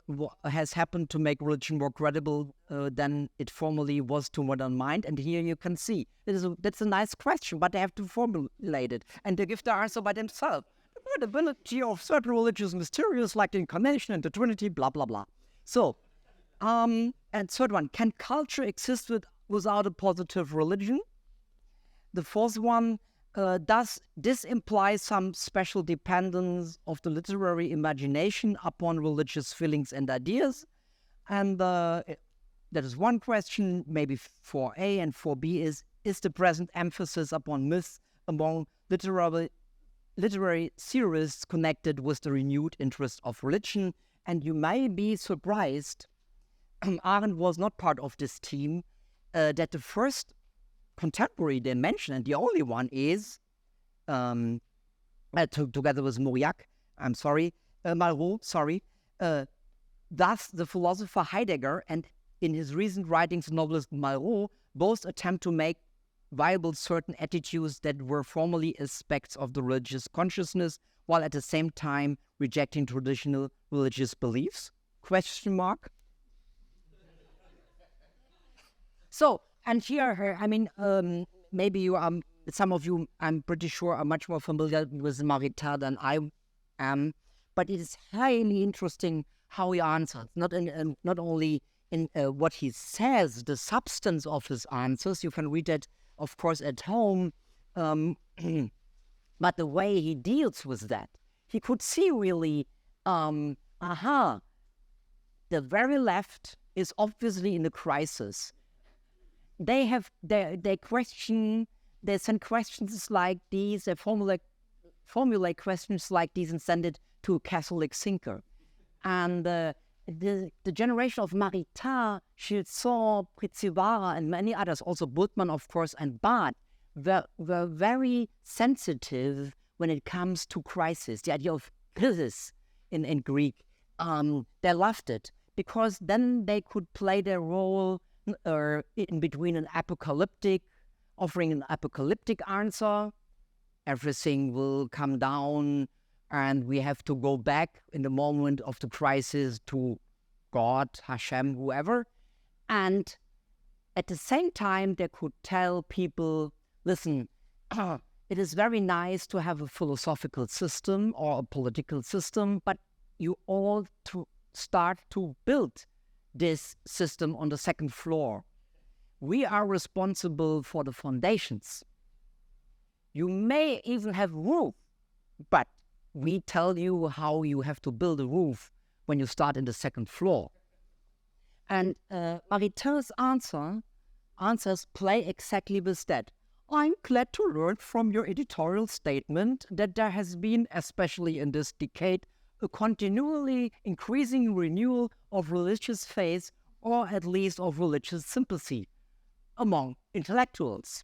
has happened to make religion more credible than it formerly was to modern mind. And here you can see that's a nice question, but they have to formulate it and they give the answer by themselves. The credibility of certain religious mysteries like the Incarnation and the Trinity, blah, blah, blah. So, and third one, can culture exist without a positive religion? The fourth one, does this imply some special dependence of the literary imagination upon religious feelings and ideas? And that is one question. Maybe 4A and 4B is the present emphasis upon myths among literary theorists connected with the renewed interest of religion? And you may be surprised, Arendt was not part of this team, that the first contemporary they mention, and the only one is, together with Malraux, thus the philosopher Heidegger and in his recent writings novelist Malraux both attempt to make viable certain attitudes that were formerly aspects of the religious consciousness, while at the same time rejecting traditional religious beliefs? Question mark. So, and here, I mean, maybe you are, some of you, I'm pretty sure, are much more familiar with Maritain than I am, but it is highly interesting how he answers, not only in what he says, the substance of his answers. You can read that, of course, at home, but the way he deals with that. He could see really, the very left is obviously in a crisis. They send questions like these, they formulate questions like these and send it to a Catholic thinker. And the generation of Maritain, Gilson, Pritzivara, and many others, also Bultmann, of course, and Barth, were very sensitive when it comes to crisis. The idea of crisis in Greek, they loved it because then they could play their role in between offering an apocalyptic answer. Everything will come down and we have to go back in the moment of the crisis to God, Hashem, whoever. And at the same time, they could tell people, listen, it is very nice to have a philosophical system or a political system, but you all to start to build this system on the second floor. We are responsible for the foundations. You may even have roof, but we tell you how you have to build a roof when you start in the second floor. And Maritain's answers play exactly with that. I'm glad to learn from your editorial statement that there has been, especially in this decade, a continually increasing renewal of religious faith, or at least of religious sympathy, among intellectuals.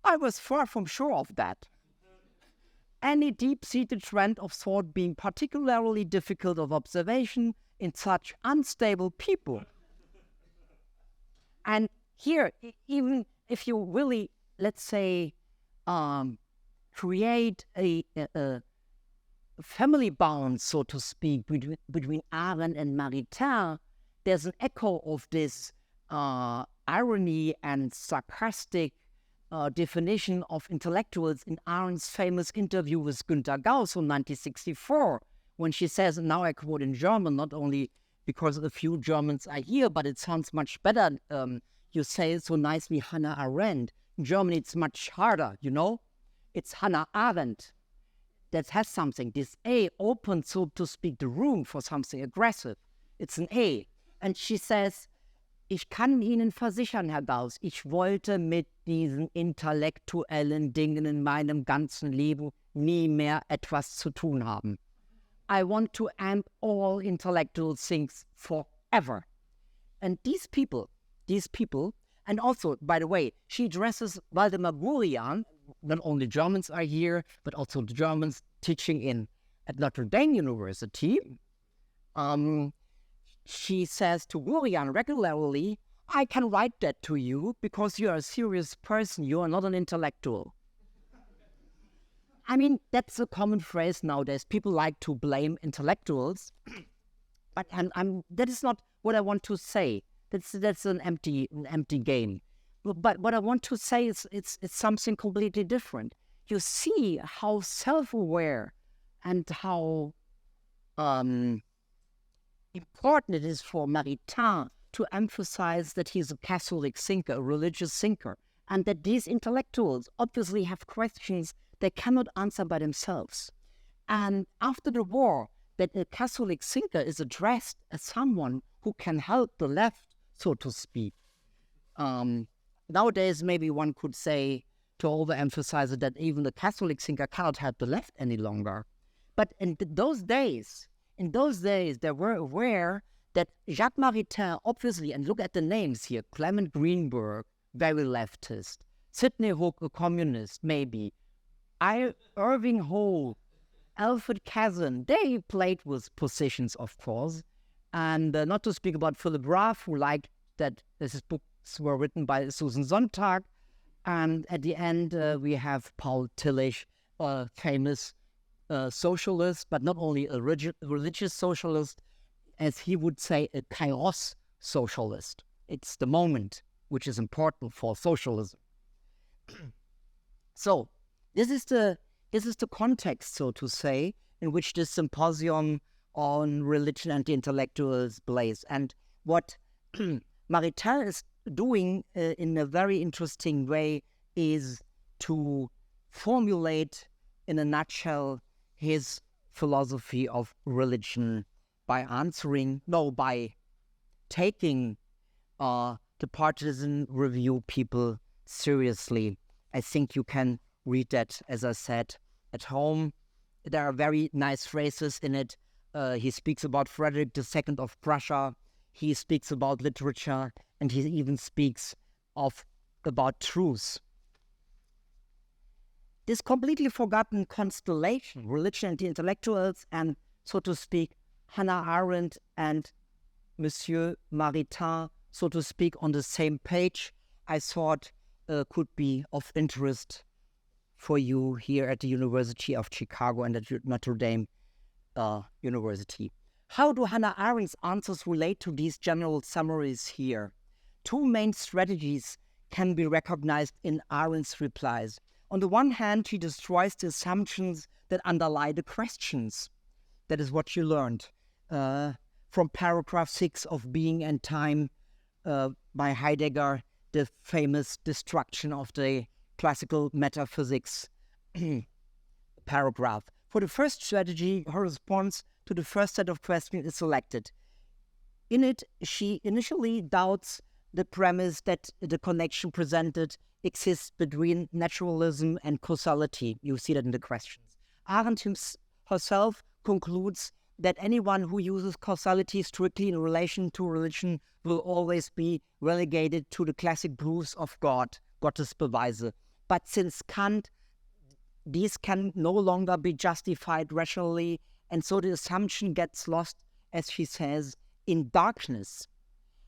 I was far from sure of that. Any deep-seated trend of thought being particularly difficult of observation in such unstable people. And here, even if you really, let's say, create a family bond, so to speak, between Arendt and Maritain, there's an echo of this irony and sarcastic definition of intellectuals in Arendt's famous interview with Günter Gauss from 1964, when she says, and now I quote in German, not only because a few Germans are here, but it sounds much better. You say it so nicely, Hannah Arendt. In Germany, it's much harder, you know? It's Hannah Arendt that has something. This A opens, so to speak, the room for something aggressive. It's an A. And she says, ich kann Ihnen versichern, Herr Gauss, ich wollte mit diesen intellektuellen Dingen in meinem ganzen Leben nie mehr etwas zu tun haben. I want to end all intellectual things forever. And these people, and also, by the way, she addresses Waldemar Gurian. Not only Germans are here, but also the Germans teaching at Notre Dame University. She says to Gurian regularly, I can write that to you because you are a serious person, you are not an intellectual. I mean, that's a common phrase nowadays. People like to blame intellectuals, but that is not what I want to say. That's an empty game. But what I want to say is it's something completely different. You see how self-aware and how important it is for Maritain to emphasize that he's a Catholic thinker, a religious thinker, and that these intellectuals obviously have questions they cannot answer by themselves. And after the war, that a Catholic thinker is addressed as someone who can help the left, so to speak. Nowadays, maybe one could say, to overemphasize it, that even the Catholic thinker cannot help the left any longer. But in those days, they were aware that Jacques Maritain, obviously, and look at the names here, Clement Greenberg, very leftist, Sidney Hook, a communist, maybe, Irving Howe, Alfred Kazan, they played with positions, of course, and not to speak about Philip Roth, who liked that his books were written by Susan Sontag, and at the end we have Paul Tillich, a famous socialist, but not only a religious socialist, as he would say, a kairos socialist. It's the moment which is important for socialism. So this is the context, so to say, in which this symposium on religion and the intellectuals plays. And what Maritain is doing in a very interesting way is to formulate in a nutshell his philosophy of religion by taking the partisan review people seriously. I think you can read that, as I said, at home. There are very nice phrases in it. He speaks about Frederick II of Prussia. He speaks about literature, and he even speaks about truth. This completely forgotten constellation, religion and the intellectuals, and, so to speak, Hannah Arendt and Monsieur Maritain, so to speak, on the same page, I thought could be of interest for you here at the University of Chicago and at Notre Dame University. How do Hannah Arendt's answers relate to these general summaries here? Two main strategies can be recognized in Arendt's replies. On the one hand, she destroys the assumptions that underlie the questions. That is what you learned from paragraph 6 of Being and Time by Heidegger, the famous destruction of the classical metaphysics paragraph. For the first strategy, her response to the first set of questions is selected. In it, she initially doubts the premise that the connection presented exists between naturalism and causality. You see that in the questions. Arendt herself concludes that anyone who uses causality strictly in relation to religion will always be relegated to the classic proofs of God, Gottesbeweise. But since Kant, these can no longer be justified rationally, and so the assumption gets lost, as she says, in darkness.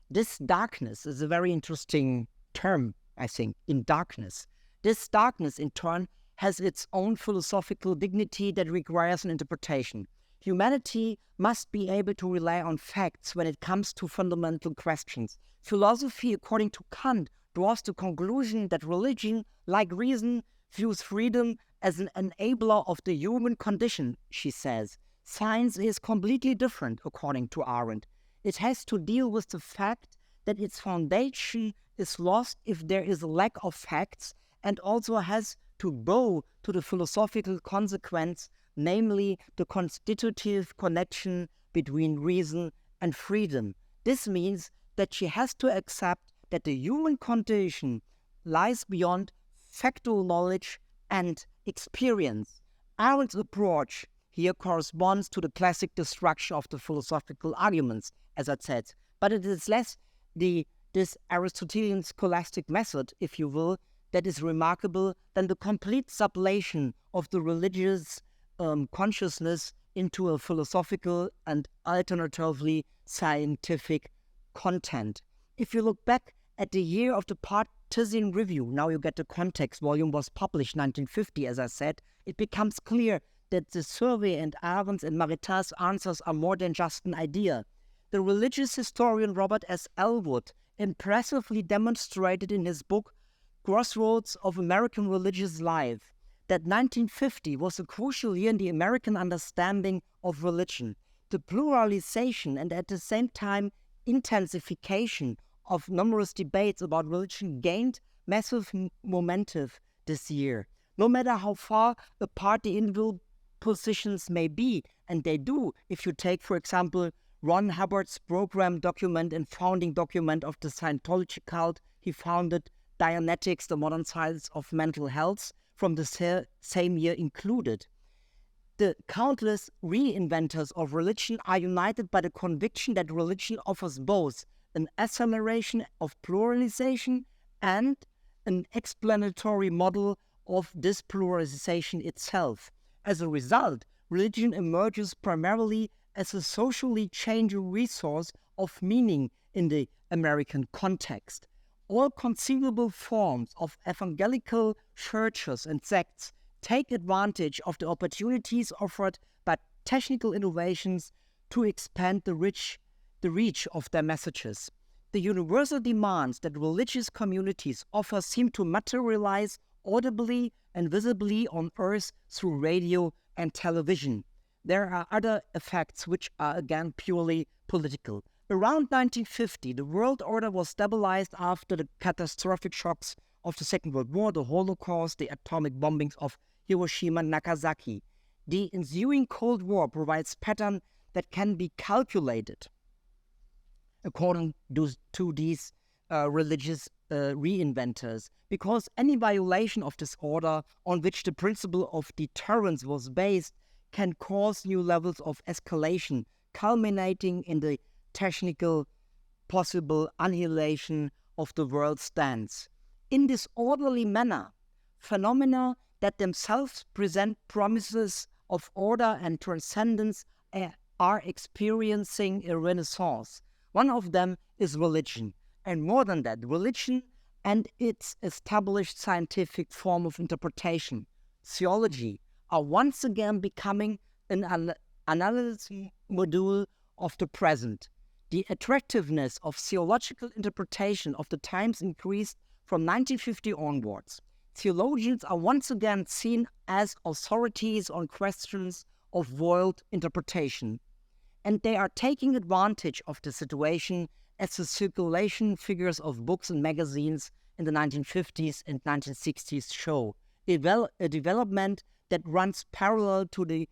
This darkness is a very interesting term, I think, in darkness. This darkness, in turn, has its own philosophical dignity that requires an interpretation. Humanity must be able to rely on facts when it comes to fundamental questions. Philosophy, according to Kant, draws the conclusion that religion, like reason, views freedom as an enabler of the human condition, she says. Science is completely different, according to Arendt. It has to deal with the fact that its foundation is lost if there is a lack of facts, and also has to bow to the philosophical consequence, namely the constitutive connection between reason and freedom. This means that she has to accept that the human condition lies beyond factual knowledge and experience. Arendt's approach here corresponds to the classic destruction of the philosophical arguments, as I said, but it is less this Aristotelian scholastic method, if you will, that is remarkable than the complete sublation of the religious consciousness into a philosophical and alternatively scientific content. If you look back at the year of the Partisan Review, now you get the context, volume was published 1950, as I said, it becomes clear that the survey and Arendt's and Maritain's answers are more than just an idea. The religious historian Robert S. Elwood impressively demonstrated in his book Crossroads of American Religious Life that 1950 was a crucial year in the American understanding of religion. The pluralization and at the same time intensification of numerous debates about religion gained massive momentum this year. No matter how far apart the individual positions may be, and they do, if you take, for example, Ron Hubbard's program document and founding document of the Scientology cult, he founded Dianetics, the Modern Science of Mental Health, from the same year included. The countless reinventors of religion are united by the conviction that religion offers both an acceleration of pluralization and an explanatory model of this pluralization itself. As a result, religion emerges primarily as a socially changing resource of meaning in the American context. All conceivable forms of evangelical churches and sects take advantage of the opportunities offered by technical innovations to expand the reach of their messages. The universal demands that religious communities offer seem to materialize audibly and visibly on earth through radio and television. There are other effects which are again purely political. Around 1950, the world order was stabilized after the catastrophic shocks of the Second World War, the Holocaust, the atomic bombings of Hiroshima and Nagasaki. The ensuing Cold War provides pattern that can be calculated according to these religious reinventors, because any violation of this order on which the principle of deterrence was based can cause new levels of escalation, culminating in the technical possible annihilation of the world stance. In this orderly manner, phenomena that themselves present promises of order and transcendence are experiencing a renaissance. One of them is religion, and more than that, religion and its established scientific form of interpretation, theology, are once again becoming an analysis module of the present. The attractiveness of theological interpretation of the times increased from 1950 onwards. Theologians are once again seen as authorities on questions of world interpretation, and they are taking advantage of the situation as the circulation figures of books and magazines in the 1950s and 1960s show, a development that runs parallel to the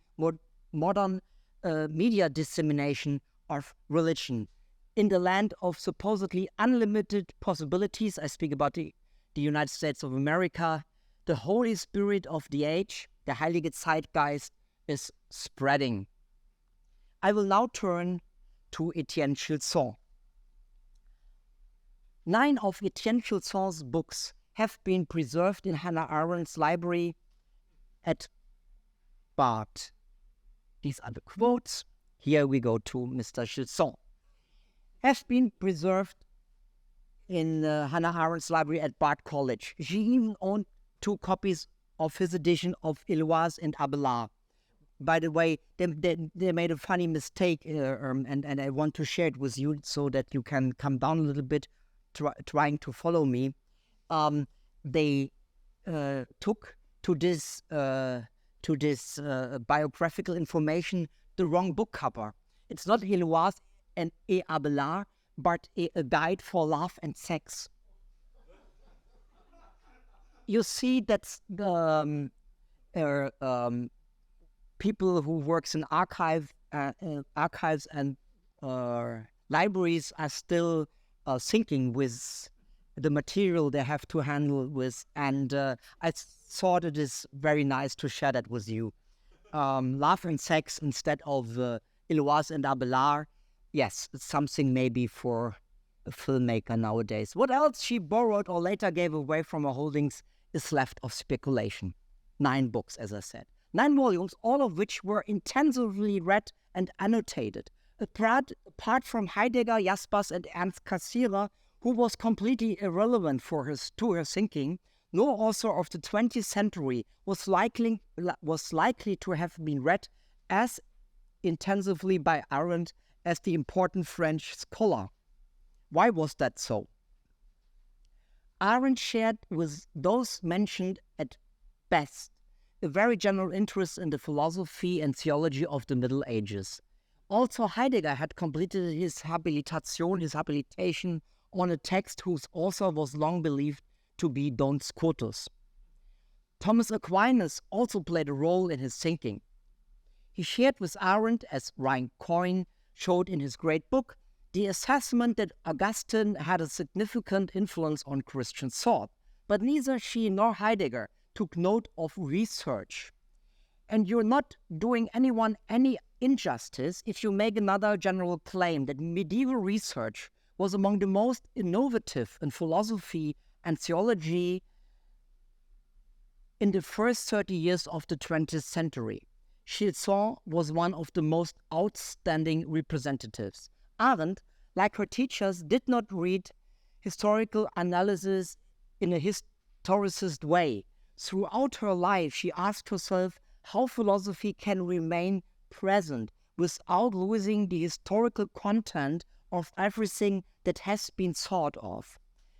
modern media dissemination of religion. In the land of supposedly unlimited possibilities, I speak about the United States of America, the Holy Spirit of the age, the Heilige Zeitgeist, is spreading. I will now turn to Etienne Gilson. 9 of Etienne Gilson's books have been preserved in Hannah Arendt's library at Bard. These are the quotes. Here we go to Mr. Gilson. Have been preserved in Hannah Arendt's library at Bard College. She even owned 2 copies of his edition of Heloise and Abelard. By the way, they made a funny mistake, and I want to share it with you so that you can come down a little bit, trying to follow me. They took to this biographical information the wrong book cover. It's not Heloise and Abelard, but a guide for love and sex. You see, that's the people who works in archives and libraries are still thinking with the material they have to handle with, and I thought it is very nice to share that with you. Love and Sex instead of Eloise and Abelard. Yes, it's something maybe for a filmmaker nowadays. What else she borrowed or later gave away from her holdings is left of speculation. 9 books, as I said. 9 volumes, all of which were intensively read and annotated. Apart from Heidegger, Jaspers, and Ernst Cassirer, who was completely irrelevant to her thinking, no author of the 20th century was likely to have been read as intensively by Arendt as the important French scholar. Why was that so? Arendt shared with those mentioned at best a very general interest in the philosophy and theology of the Middle Ages. Also, Heidegger had completed his habilitation, on a text whose author was long believed to be Duns Scotus. Thomas Aquinas also played a role in his thinking. He shared with Arendt, as Reich showed in his great book, the assessment that Augustine had a significant influence on Christian thought, but neither she nor Heidegger took note of research. And you're not doing anyone any injustice if you make another general claim that medieval research was among the most innovative in philosophy and theology in the first 30 years of the 20th century. Gilson was one of the most outstanding representatives. Arendt, like her teachers, did not read historical analysis in a historicist way. Throughout her life, she asked herself how philosophy can remain present without losing the historical content of everything that has been thought of.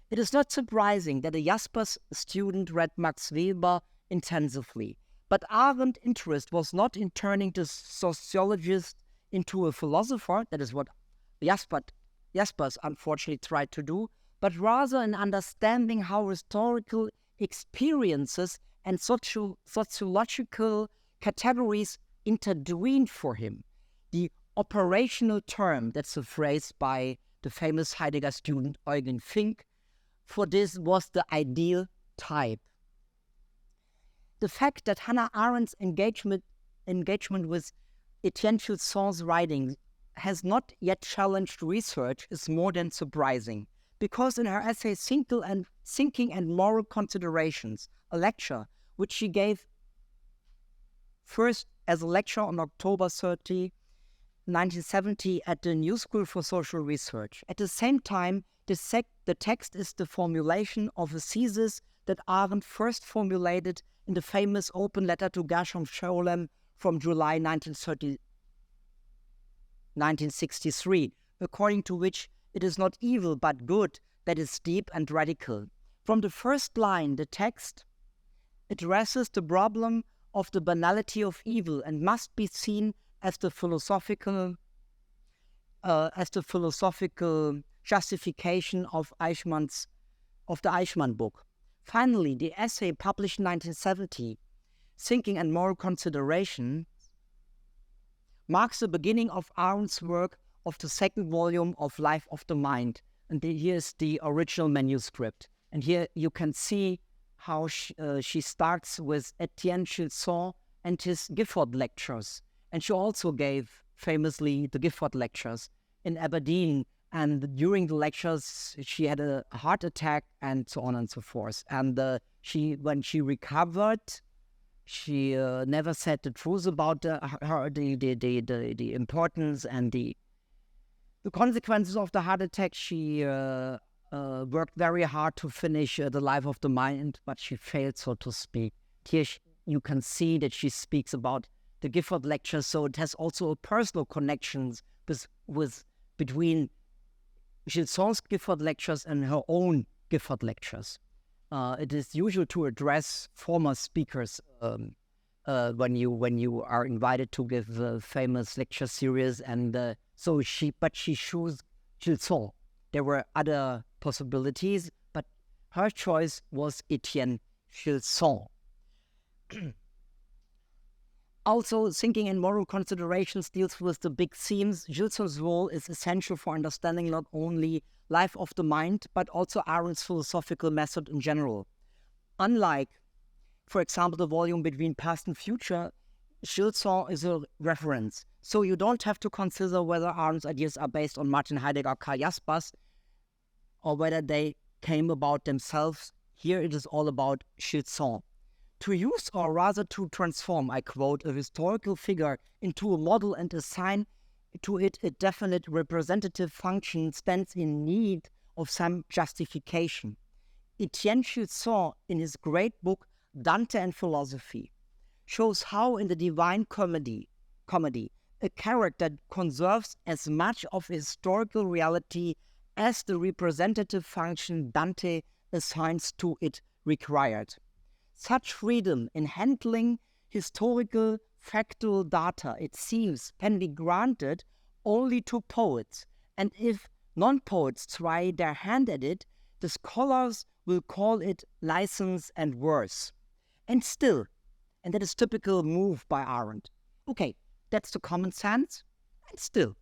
It is not surprising that a Jaspers student read Max Weber intensively, but Arendt's interest was not in turning the sociologist into a philosopher, that is what Jaspers unfortunately tried to do, but rather in understanding how historical experiences and sociological categories intervened for him. The operational term, that's a phrase by the famous Heidegger student Eugen Fink, for this was the ideal type. The fact that Hannah Arendt's engagement with Etienne Gilson's writing has not yet challenged research is more than surprising, because in her essay Thinking and Moral Considerations, a lecture which she gave first as a lecture on October 30, 1970 at the New School for Social Research. At the same time, the text is the formulation of a thesis that Arendt first formulated in the famous open letter to Gershom Scholem from July 1963, according to which it is not evil but good that is deep and radical. From the first line, the text addresses the problem of the banality of evil and must be seen as the philosophical justification of the Eichmann book. Finally, the essay published in 1970, Thinking and Moral Consideration, marks the beginning of Arendt's work of the second volume of Life of the Mind. And here's the original manuscript. And here you can see how she starts with Etienne Gilson and his Gifford lectures. And she also gave, famously, the Gifford lectures in Aberdeen. And during the lectures, she had a heart attack and so on and so forth. And when she recovered, she never said the truth about the importance and the consequences of the heart attack. She worked very hard to finish the Life of the Mind, but she failed, so to speak. Here you can see that she speaks about the Gifford lectures, so it has also a personal connection between Gilson's Gifford lectures and her own Gifford lectures. It is usual to address former speakers when you are invited to give a famous lecture series, and she chose Gilson. There were other possibilities, but her choice was Etienne Gilson. Also, Thinking and Moral Considerations deals with the big themes. Gilson's role is essential for understanding not only Life of the Mind, but also Arendt's philosophical method in general. Unlike, for example, the volume Between Past and Future, Gilson is a reference. So you don't have to consider whether Arendt's ideas are based on Martin Heidegger or Karl Jaspers, or whether they came about themselves. Here it is all about Gilson. To use, or rather to transform, I quote, a historical figure into a model and assign to it a definite representative function stands in need of some justification. Etienne Gilson, in his great book Dante and Philosophy, shows how in the Divine Comedy, a character conserves as much of historical reality as the representative function Dante assigns to it required. Such freedom in handling historical factual data, it seems, can be granted only to poets, and if non-poets try their hand at it, the scholars will call it license and worse. And still, and that is typical move by Arendt. Okay, that's the common sense, and still.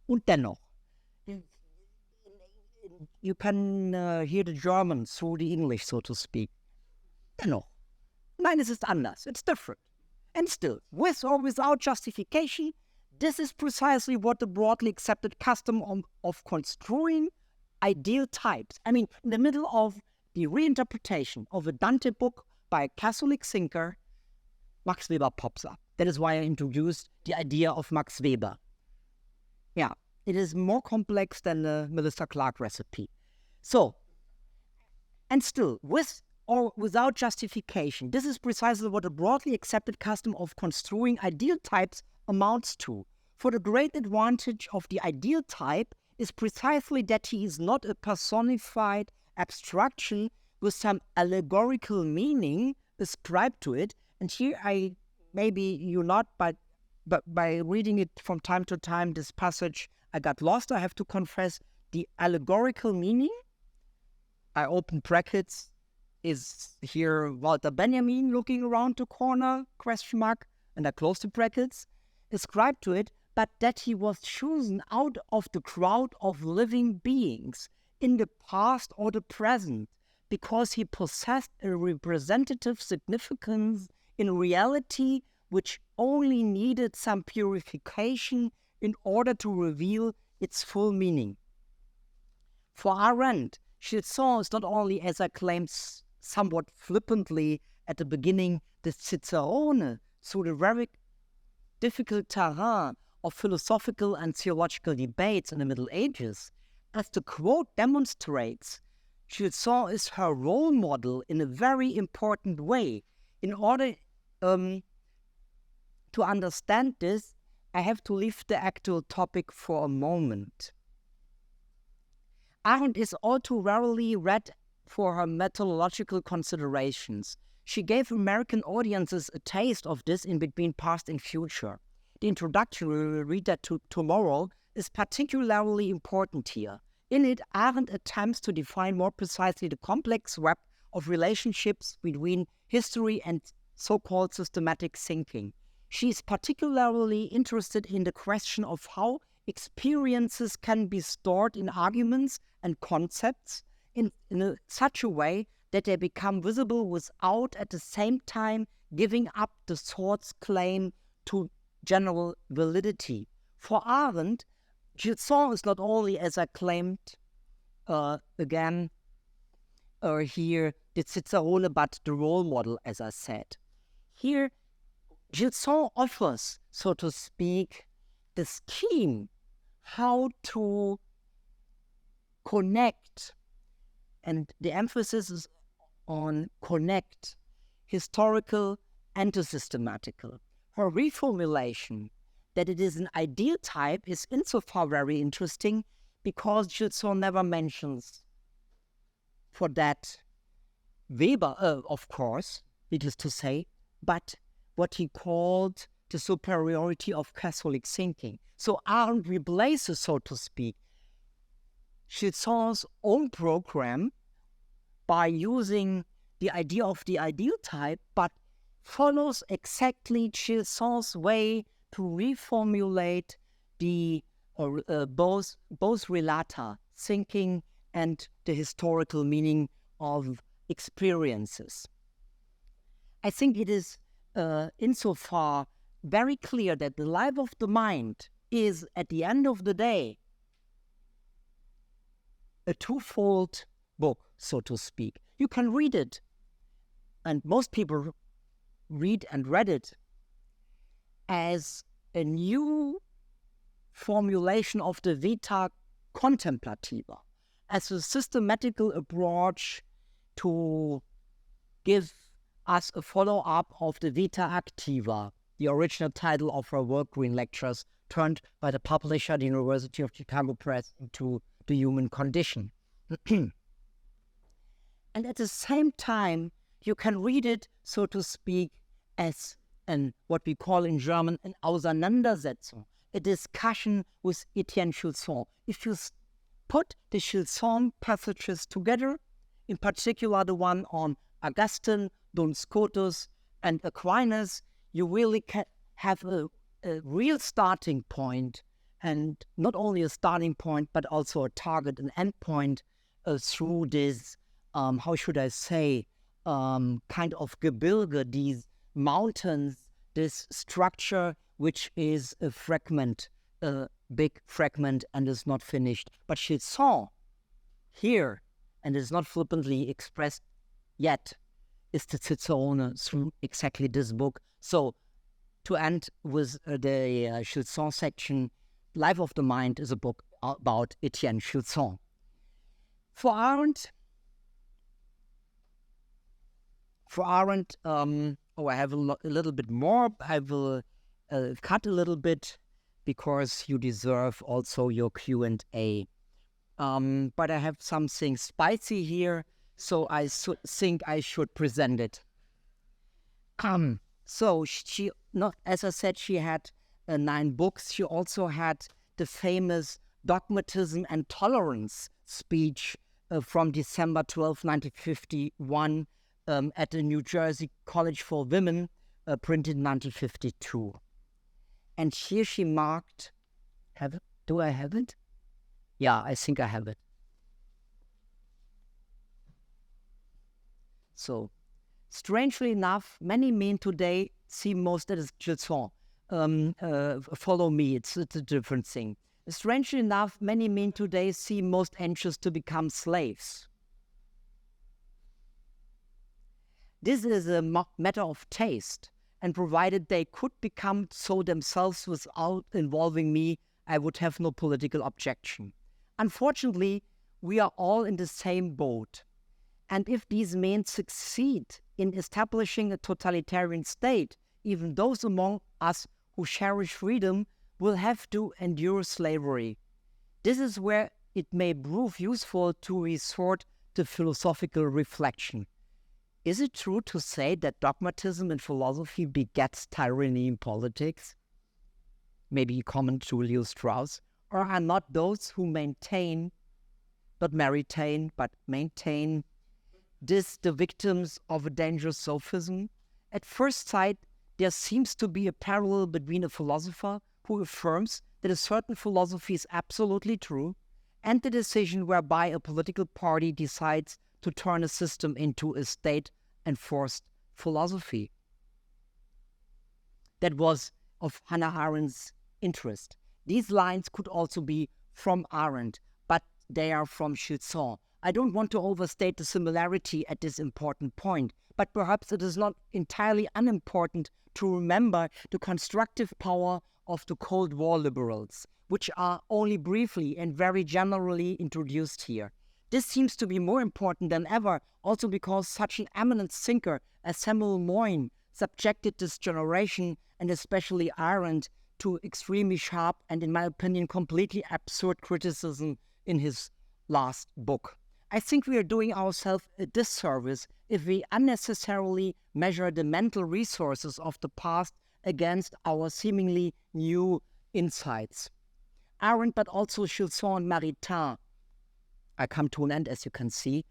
Und dennoch. You can hear the German through the English, so to speak. Dennoch. Nein, es ist anders. It's different. And still, with or without justification, this is precisely what the broadly accepted custom of construing ideal types. I mean, in the middle of the reinterpretation of a Dante book by a Catholic thinker, Max Weber pops up. That is why I introduced the idea of Max Weber. Yeah, it is more complex than the Melissa Clark recipe. So, and still, with or without justification, this is precisely what a broadly accepted custom of construing ideal types amounts to. For the great advantage of the ideal type is precisely that he is not a personified abstraction with some allegorical meaning ascribed to it. And here maybe you're not, but by reading it from time to time, this passage, I got lost, I have to confess. The allegorical meaning, I open brackets, is here Walter Benjamin looking around the corner, question mark, and I close the brackets, ascribed to it, but that he was chosen out of the crowd of living beings in the past or the present, because he possessed a representative significance in reality which only needed some purification in order to reveal its full meaning. For Arendt, Gilson is not only, as I claimed somewhat flippantly at the beginning, the cicerone through the very difficult terrain of philosophical and theological debates in the Middle Ages. As the quote demonstrates, Gilson is her role model in a very important way. In order to understand this, I have to leave the actual topic for a moment. Arendt is all too rarely read for her methodological considerations. She gave American audiences a taste of this in Between Past and Future. The introduction, we will read that tomorrow, is particularly important here. In it, Arendt attempts to define more precisely the complex web of relationships between history and so-called systematic thinking. She is particularly interested in the question of how experiences can be stored in arguments and concepts in such a way that they become visible without at the same time giving up the thought's claim to general validity. For Arendt, Gilson is not only, as I claimed again here, the cicerone, but the role model, as I said. Here, Gilson offers, so to speak, the scheme how to connect, and the emphasis is on connect, historical and the systematical. Her reformulation that it is an ideal type is insofar very interesting because Gilson never mentions for that Weber, of course, it is to say, but what he called the superiority of Catholic thinking. So Arendt replaces, so to speak, Gilson's own program by using the idea of the ideal type, but follows exactly Gilson's way to reformulate the both relata, thinking, and the historical meaning of experiences. I think it is insofar very clear that the life of the mind is, at the end of the day, a twofold book, so to speak. You can read it, and most people read and read it as a new formulation of the vita contemplativa, as a systematical approach to give us a follow-up of the Vita Activa, the original title of her work, Green Lectures, turned by the publisher, the University of Chicago Press, into the Human Condition. And at the same time, you can read it, so to speak, as what we call in German an Auseinandersetzung, a discussion with Etienne Gilson. If you put the Gilson passages together, in particular the one on Augustine, Duns Scotus, and Aquinas, you really can have a real starting point, and not only a starting point, but also a target, an end point through this, how should I say, kind of Gebirge, these mountains, this structure, which is a fragment, a big fragment, and is not finished. But Gilson here, and is not flippantly expressed yet, is the Cicerone through exactly this book. So, to end with the Gilson section, Life of the Mind is a book about Etienne Gilson. For Arendt, I have a little bit more. I will cut a little bit because you deserve also your Q&A. But I have something spicy here, so I think I should present it. So she, not as I said, she had 9 books. She also had the famous Dogmatism and Tolerance speech from December 12, 1951, at the New Jersey College for Women, printed in 1952. And here she marked, do I have it? Yeah, I think I have it. So, strangely enough, many men today see most as Gilson. Follow me, it's a different thing. Strangely enough, many men today seem most anxious to become slaves. This is a matter of taste, and provided they could become so themselves without involving me, I would have no political objection. Unfortunately, we are all in the same boat. And if these men succeed in establishing a totalitarian state, even those among us who cherish freedom will have to endure slavery. This is where it may prove useful to resort to philosophical reflection. Is it true to say that dogmatism in philosophy begets tyranny in politics? Maybe comment to Leo Strauss. Or are not those who maintain, not Maritain, but maintain this the victims of a dangerous sophism? At first sight, there seems to be a parallel between a philosopher who affirms that a certain philosophy is absolutely true and the decision whereby a political party decides to turn a system into a state-enforced philosophy. That was of Hannah Arendt's interest. These lines could also be from Arendt, but they are from Gilson. I don't want to overstate the similarity at this important point, but perhaps it is not entirely unimportant to remember the constructive power of the Cold War liberals, which are only briefly and very generally introduced here. This seems to be more important than ever, also because such an eminent thinker as Samuel Moyn subjected this generation, and especially Arendt, to extremely sharp and, in my opinion, completely absurd criticism in his last book. I think we are doing ourselves a disservice if we unnecessarily measure the mental resources of the past against our seemingly new insights. Arendt, but also Gilson and Maritain. I come to an end, as you can see.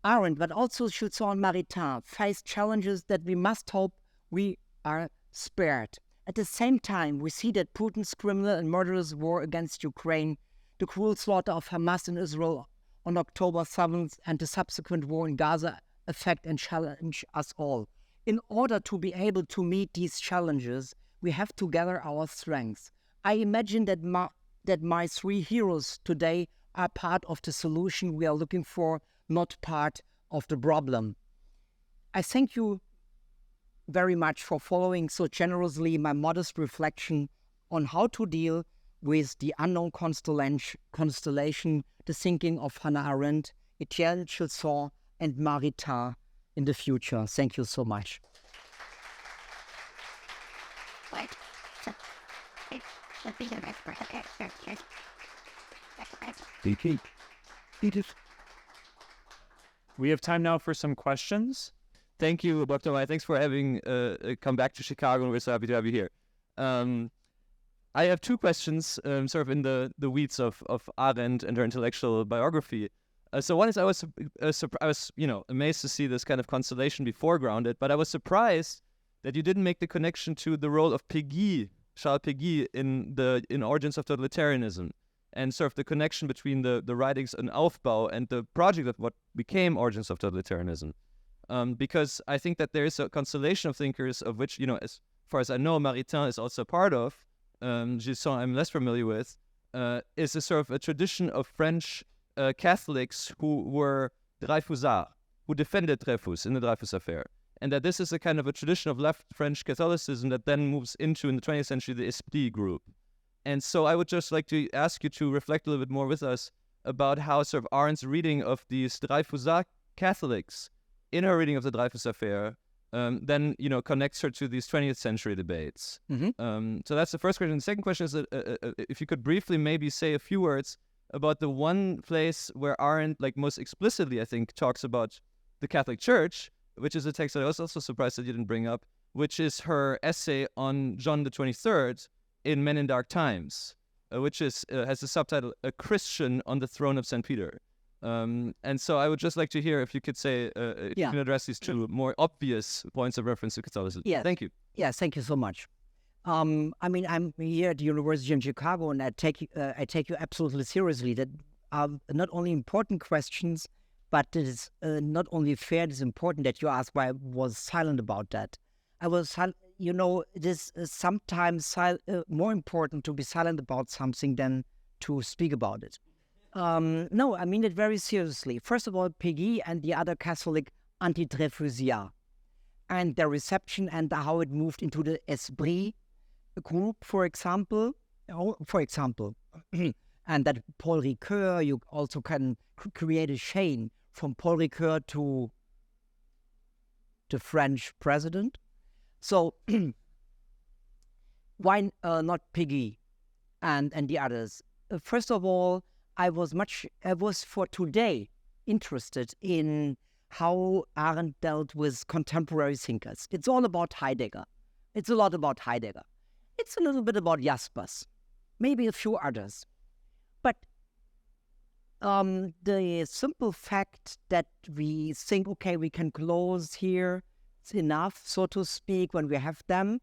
Arendt, but also Gilson and Maritain face challenges that we must hope we are spared. At the same time, we see that Putin's criminal and murderous war against Ukraine, the cruel slaughter of Hamas in Israel on October 7th, and the subsequent war in Gaza affect and challenge us all. in order to be able to meet these challenges, we have to gather our strengths. I imagine that my three heroes today are part of the solution we are looking for, not part of the problem. I thank you very much for following so generously my modest reflection on how to deal with the unknown constellation, the thinking of Hannah Arendt, Etienne, Gilson and Maritain in the future. Thank you so much. We have time now for some questions. Thank you, Dr. Meyer. Thanks for having come back to Chicago. We're so happy to have you here. I have two questions, sort of in the weeds of Arendt and her intellectual biography. So one is, I was amazed to see this kind of constellation be foregrounded, but I was surprised that you didn't make the connection to the role of Péguy, Charles Péguy, in Origins of Totalitarianism, and sort of the connection between the writings on Aufbau and the project of what became Origins of Totalitarianism. Because I think that there is a constellation of thinkers of which, as far as I know, Maritain is also part of. Gilson I'm less familiar with, is a sort of a tradition of French Catholics who were Dreyfusards, who defended Dreyfus in the Dreyfus affair. And that this is a kind of a tradition of left French Catholicism that then moves into, in the 20th century, the Esprit group. And so I would just like to ask you to reflect a little bit more with us about how sort of Arendt's reading of these Dreyfusard Catholics in her reading of the Dreyfus affair then, connects her to these 20th century debates. Mm-hmm. So that's the first question. The second question is that if you could briefly maybe say a few words about the one place where Arendt, most explicitly, I think, talks about the Catholic Church, which is a text that I was also surprised that you didn't bring up, which is her essay on John the 23rd in Men in Dark Times, which has the subtitle, A Christian on the Throne of St. Peter. And so I would just like to hear if you could say, if you can address these two more obvious points of reference to Catholicism. Yes. Thank you. Yes, thank you so much. I'm here at the University of Chicago, and I take you absolutely seriously. That are not only important questions, but it is not only fair, it is important that you ask why I was silent about that. I was, it is sometimes more important to be silent about something than to speak about it. No, I mean it very seriously. First of all, Péguy and the other Catholic anti-Dreyfusiards and their reception and how it moved into the Esprit group, for example. And that Paul Ricoeur, you also can create a chain from Paul Ricoeur to the French president. So why not Péguy and the others? First of all, I was for today interested in how Arendt dealt with contemporary thinkers. It's all about Heidegger. It's a lot about Heidegger. It's a little bit about Jaspers, maybe a few others. But the simple fact that we think, okay, we can close here, it's enough, so to speak, when we have them,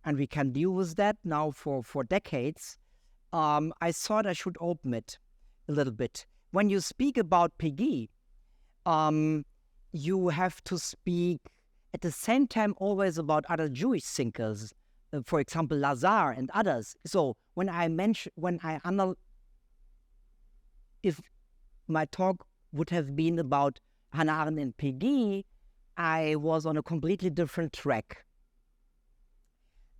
and we can deal with that now for decades, I thought I should open it a little bit. When you speak about Péguy, you have to speak at the same time always about other Jewish thinkers, for example, Lazar and others. So if my talk would have been about Hannah Arendt and Péguy, I was on a completely different track.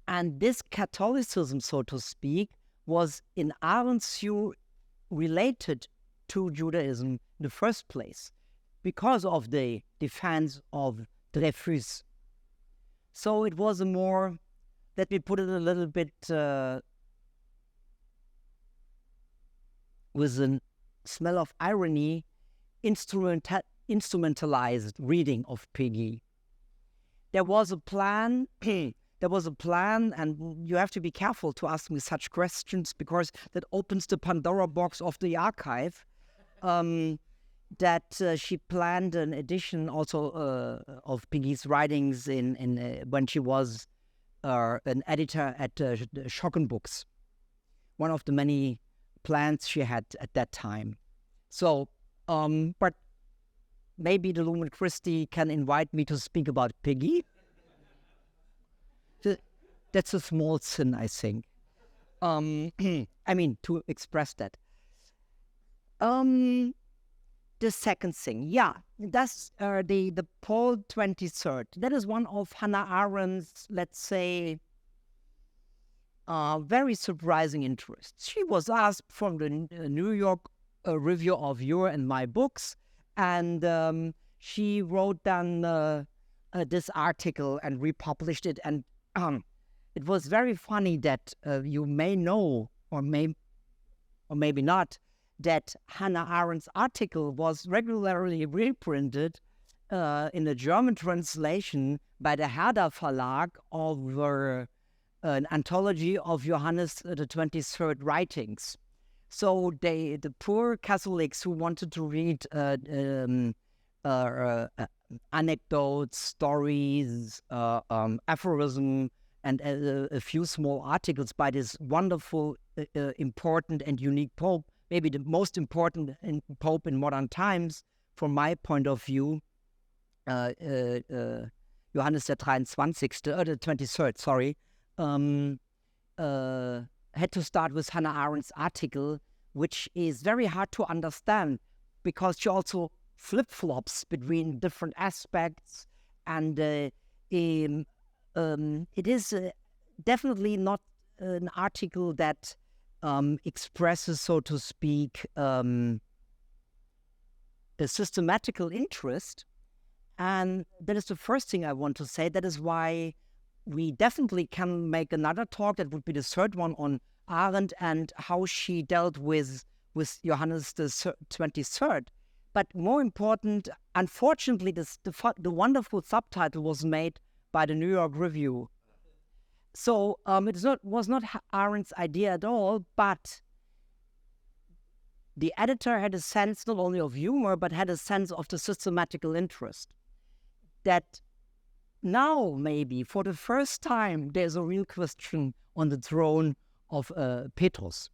And this Catholicism, so to speak, was in Arendt's view related to Judaism in the first place because of the defense of Dreyfus. So it was a more, let me put it a little bit with a smell of irony, instrumentalized reading of Péguy. There was a plan, and you have to be careful to ask me such questions because that opens the Pandora box of the archive, that she planned an edition also of Péguy's writings when she was an editor at Schocken Books, one of the many plans she had at that time. So, but maybe the Lumen Christi can invite me to speak about Péguy. That's a small sin, I think. I mean, to express that. The second thing, that's the Paul 23rd. That is one of Hannah Arendt's, let's say, very surprising interests. She was asked from the New York Review of Your and My Books, and she wrote down this article and republished it. And it was very funny that you may know, or maybe not, that Hannah Arendt's article was regularly reprinted in a German translation by the Herder Verlag of an anthology of Johannes the 23rd writings. So the poor Catholics who wanted to read anecdotes, stories, aphorism, and a few small articles by this wonderful, important and unique Pope, maybe the most important Pope in modern times, from my point of view, Johannes the 23rd, sorry, had to start with Hannah Arendt's article, which is very hard to understand because she also flip-flops between different aspects, and it is definitely not an article that expresses, so to speak, a systematical interest. And that is the first thing I want to say. That is why we definitely can make another talk, that would be the third one, on Arendt and how she dealt with Johannes the 23rd. But more important, unfortunately, the wonderful subtitle was made by the New York Review. So it was not Arendt's idea at all, but the editor had a sense not only of humor, but had a sense of the systematical interest. That now, maybe, for the first time, there's a real question on the throne of Petrus.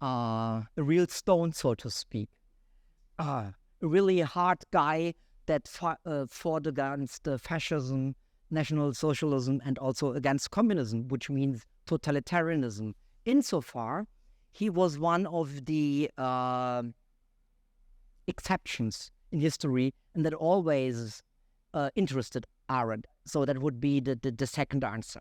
A real stone, so to speak. A really hard guy that fought against fascism, National Socialism, and also against communism, which means totalitarianism. Insofar, he was one of the exceptions in history, and that always interested Arendt. So that would be the second answer.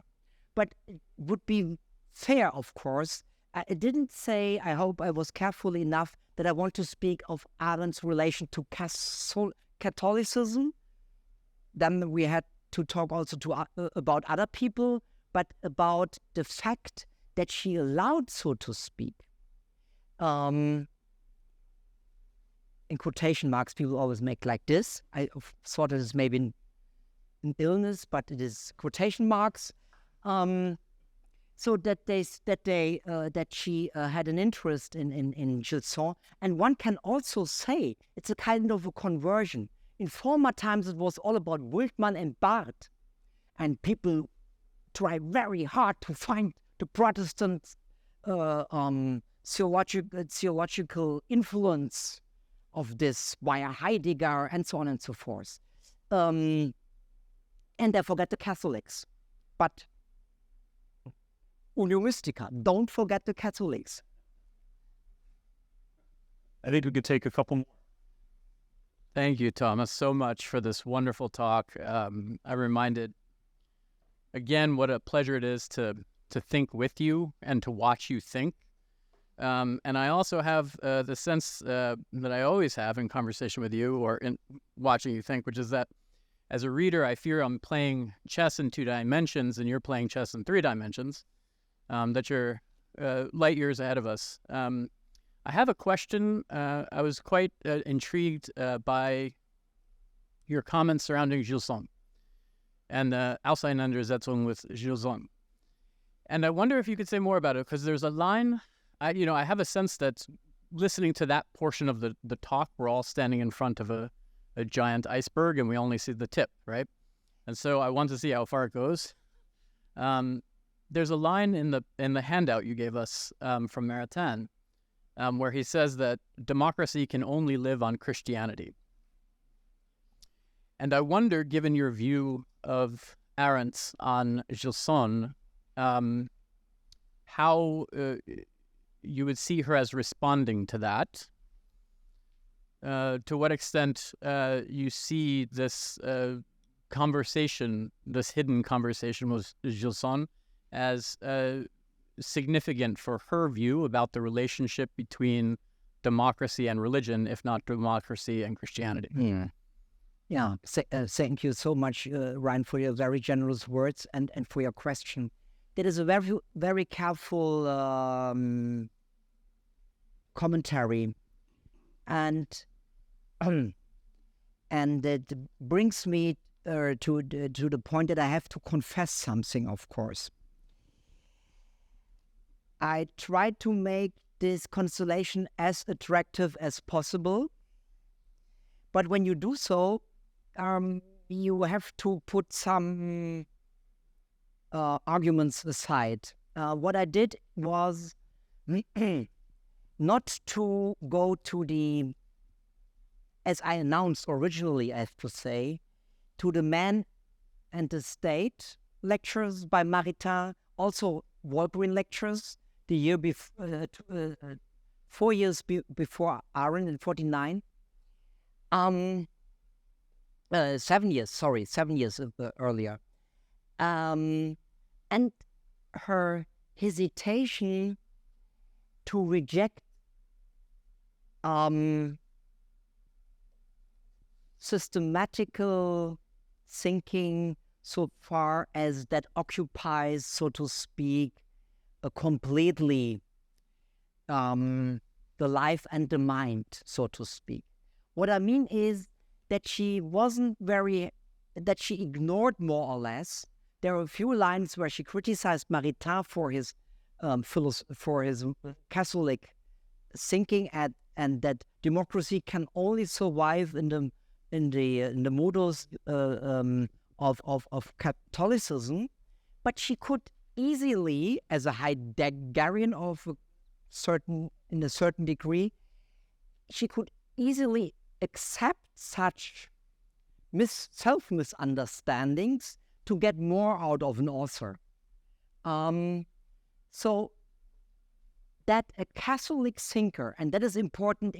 But it would be fair, of course. I didn't say, I hope I was careful enough, that I want to speak of Arendt's relation to Catholicism. Then we had to talk also about other people, but about the fact that she allowed, so to speak, in quotation marks, people always make like this. I thought it is maybe an illness, but it is quotation marks. So that she had an interest in Gilson, and one can also say it's a kind of a conversion. In former times, it was all about Wildman and Barth, and people try very hard to find the Protestant theological influence of this via Heidegger and so on and so forth. And they forget the Catholics. But Unio Mystica, don't forget the Catholics. I think we could take a couple more. Thank you, Thomas, so much for this wonderful talk. I'm reminded again what a pleasure it is to think with you and to watch you think. And I also have the sense that I always have in conversation with you or in watching you think, which is that as a reader, I fear I'm playing chess in 2 dimensions and you're playing chess in 3 dimensions, that you're light years ahead of us. I have a question. I was quite intrigued by your comments surrounding Gilson and the Auseinandersetzung with Gilson. And I wonder if you could say more about it, because there's a line, I have a sense that listening to that portion of the talk, we're all standing in front of a giant iceberg and we only see the tip, right? And so I want to see how far it goes. There's a line in the handout you gave us from Maritain, where he says that democracy can only live on Christianity. And I wonder, given your view of Arendt's on Gilson, how you would see her as responding to that. To what extent you see this conversation, this hidden conversation with Gilson, as significant for her view about the relationship between democracy and religion, if not democracy and Christianity. Yeah. Thank you so much, Ryan, for your very generous words and for your question. That is a very, very careful commentary, and it brings me to the point that I have to confess something. Of course, I tried to make this constellation as attractive as possible, but when you do so, you have to put some arguments aside. What I did was not to go to the, as I announced originally, I have to say, to the Man and the State lectures by Maritain, also Walgreen lectures, the year before, 4 years before Arendt in 49. 7 years earlier. And her hesitation to reject systematical thinking so far as that occupies, so to speak, completely the life and the mind, so to speak. What I mean is that she ignored more or less. There are a few lines where she criticized Maritain for his Catholic thinking, and that democracy can only survive in the modus of Catholicism. But she could easily, as a Heideggerian in a certain degree, she could easily accept such self-misunderstandings to get more out of an author. So that a Catholic thinker, and that is important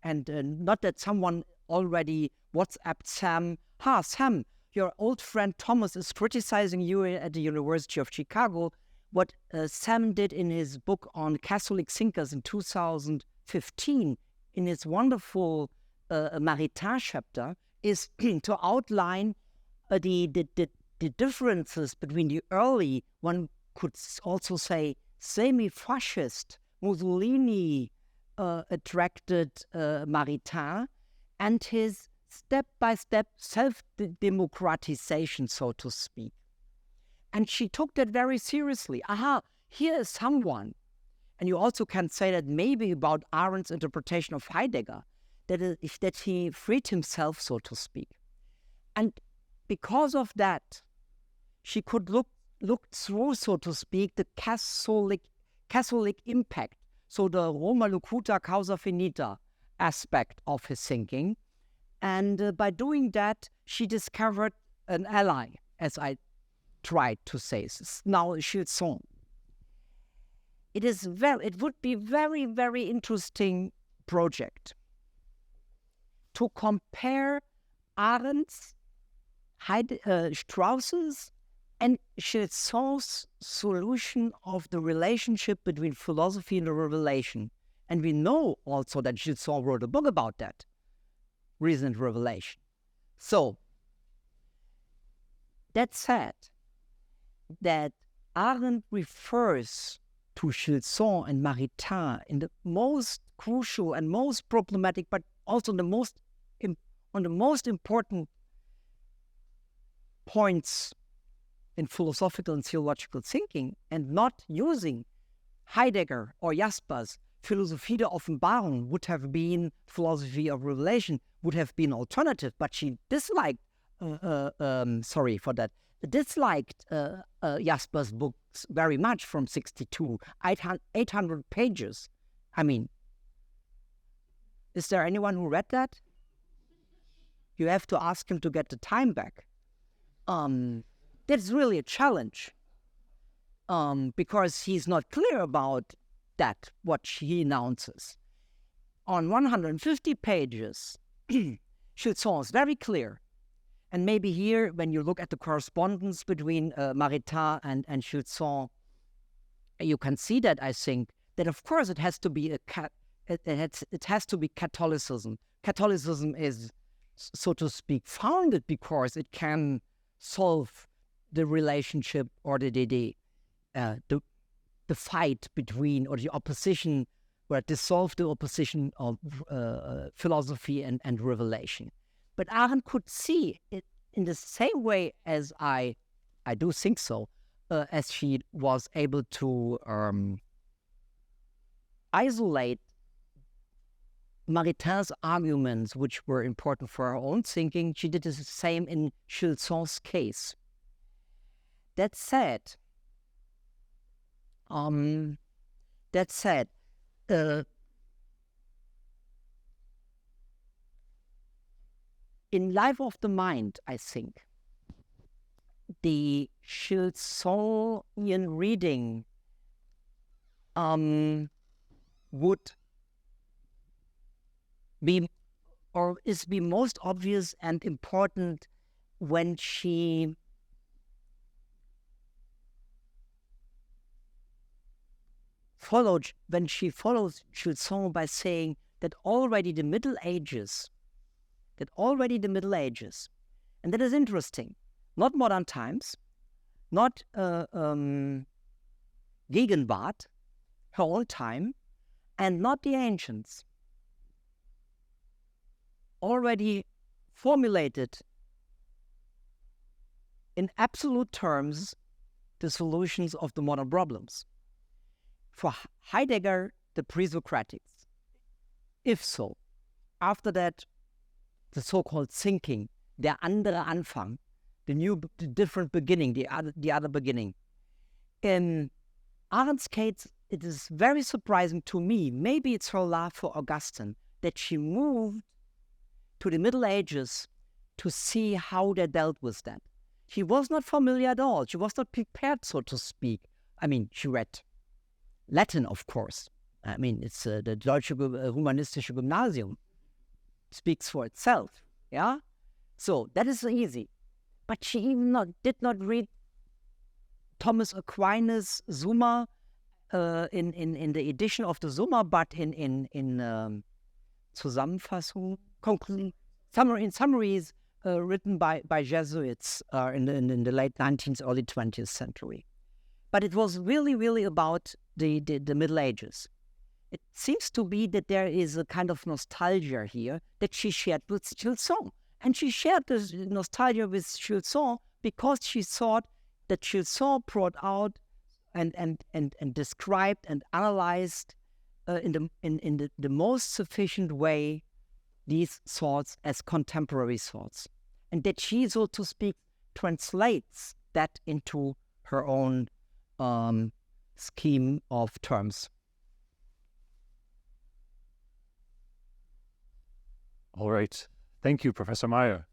not that someone already WhatsApped Sam, Sam, your old friend Thomas is criticizing you at the University of Chicago. What Sam did in his book on Catholic thinkers in 2015, in his wonderful Maritain chapter, is to outline the differences between the early, one could also say, semi-fascist, Mussolini attracted Maritain, and his step-by-step self-democratization, so to speak. And she took that very seriously. Here is someone. And you also can say that maybe about Arendt's interpretation of Heidegger, that he freed himself, so to speak. And because of that, she could look through, so to speak, the Catholic impact, so the Roma locuta causa finita aspect of his thinking. And by doing that, she discovered an ally, as I tried to say. Now, Gilson. It would be very, very interesting project to compare Arendt's, Strauss's, and Gilson's solution of the relationship between philosophy and the revelation. And we know also that Gilson wrote a book about that, Reason and Revelation. So, that said, that Arendt refers to Gilson and Maritain in the most crucial and most problematic, but also on the most important points in philosophical and theological thinking, and not using Heidegger or Jaspers. Philosophie der Offenbarung would have been, philosophy of revelation would have been alternative, but she disliked, disliked Jaspers' books very much from 62, 800 pages. I mean, is there anyone who read that? You have to ask him to get the time back. that's really a challenge, because he's not clear about that, what he announces. On 150 pages, Gilson is very clear. And maybe here, when you look at the correspondence between Maritain and Gilson, you can see that, I think, that of course it has to be it has to be Catholicism. Catholicism is, so to speak, founded because it can solve the relationship or the fight between, or the opposition, where it dissolved the opposition of philosophy and revelation. But Arendt could see it in the same way as I do think so, as she was able to isolate Maritain's arguments, which were important for her own thinking. She did the same in Gilson's case. That said, in Life of the Mind, I think, the Gilsonian reading would be, or is the most obvious and important when she follows Gilson by saying that already the Middle Ages, and that is interesting, not modern times, not Gegenwart, her own time, and not the ancients, already formulated in absolute terms the solutions of the modern problems. For Heidegger, the pre-Socratics. If so, after that, the so-called thinking, der andere Anfang, the different beginning, the other beginning. In Arendt's case, it is very surprising to me, maybe it's her love for Augustine, that she moved to the Middle Ages to see how they dealt with that. She was not familiar at all. She was not prepared, so to speak. I mean, she read Latin, of course. I mean, it's the Deutsche Humanistische Gymnasium speaks for itself, yeah? So that is easy. But she even did not read Thomas Aquinas' Summa in the edition of the Summa, but in Zusammenfassung, summaries written by Jesuits in the late 19th, early 20th century. But it was really, really about the Middle Ages. It seems to be that there is a kind of nostalgia here that she shared with Gilson. And she shared this nostalgia with Gilson because she thought that Gilson brought out and described and analyzed in the most sufficient way these thoughts as contemporary thoughts. And that she, so to speak, translates that into her own scheme of terms. All right. Thank you, Professor Meyer.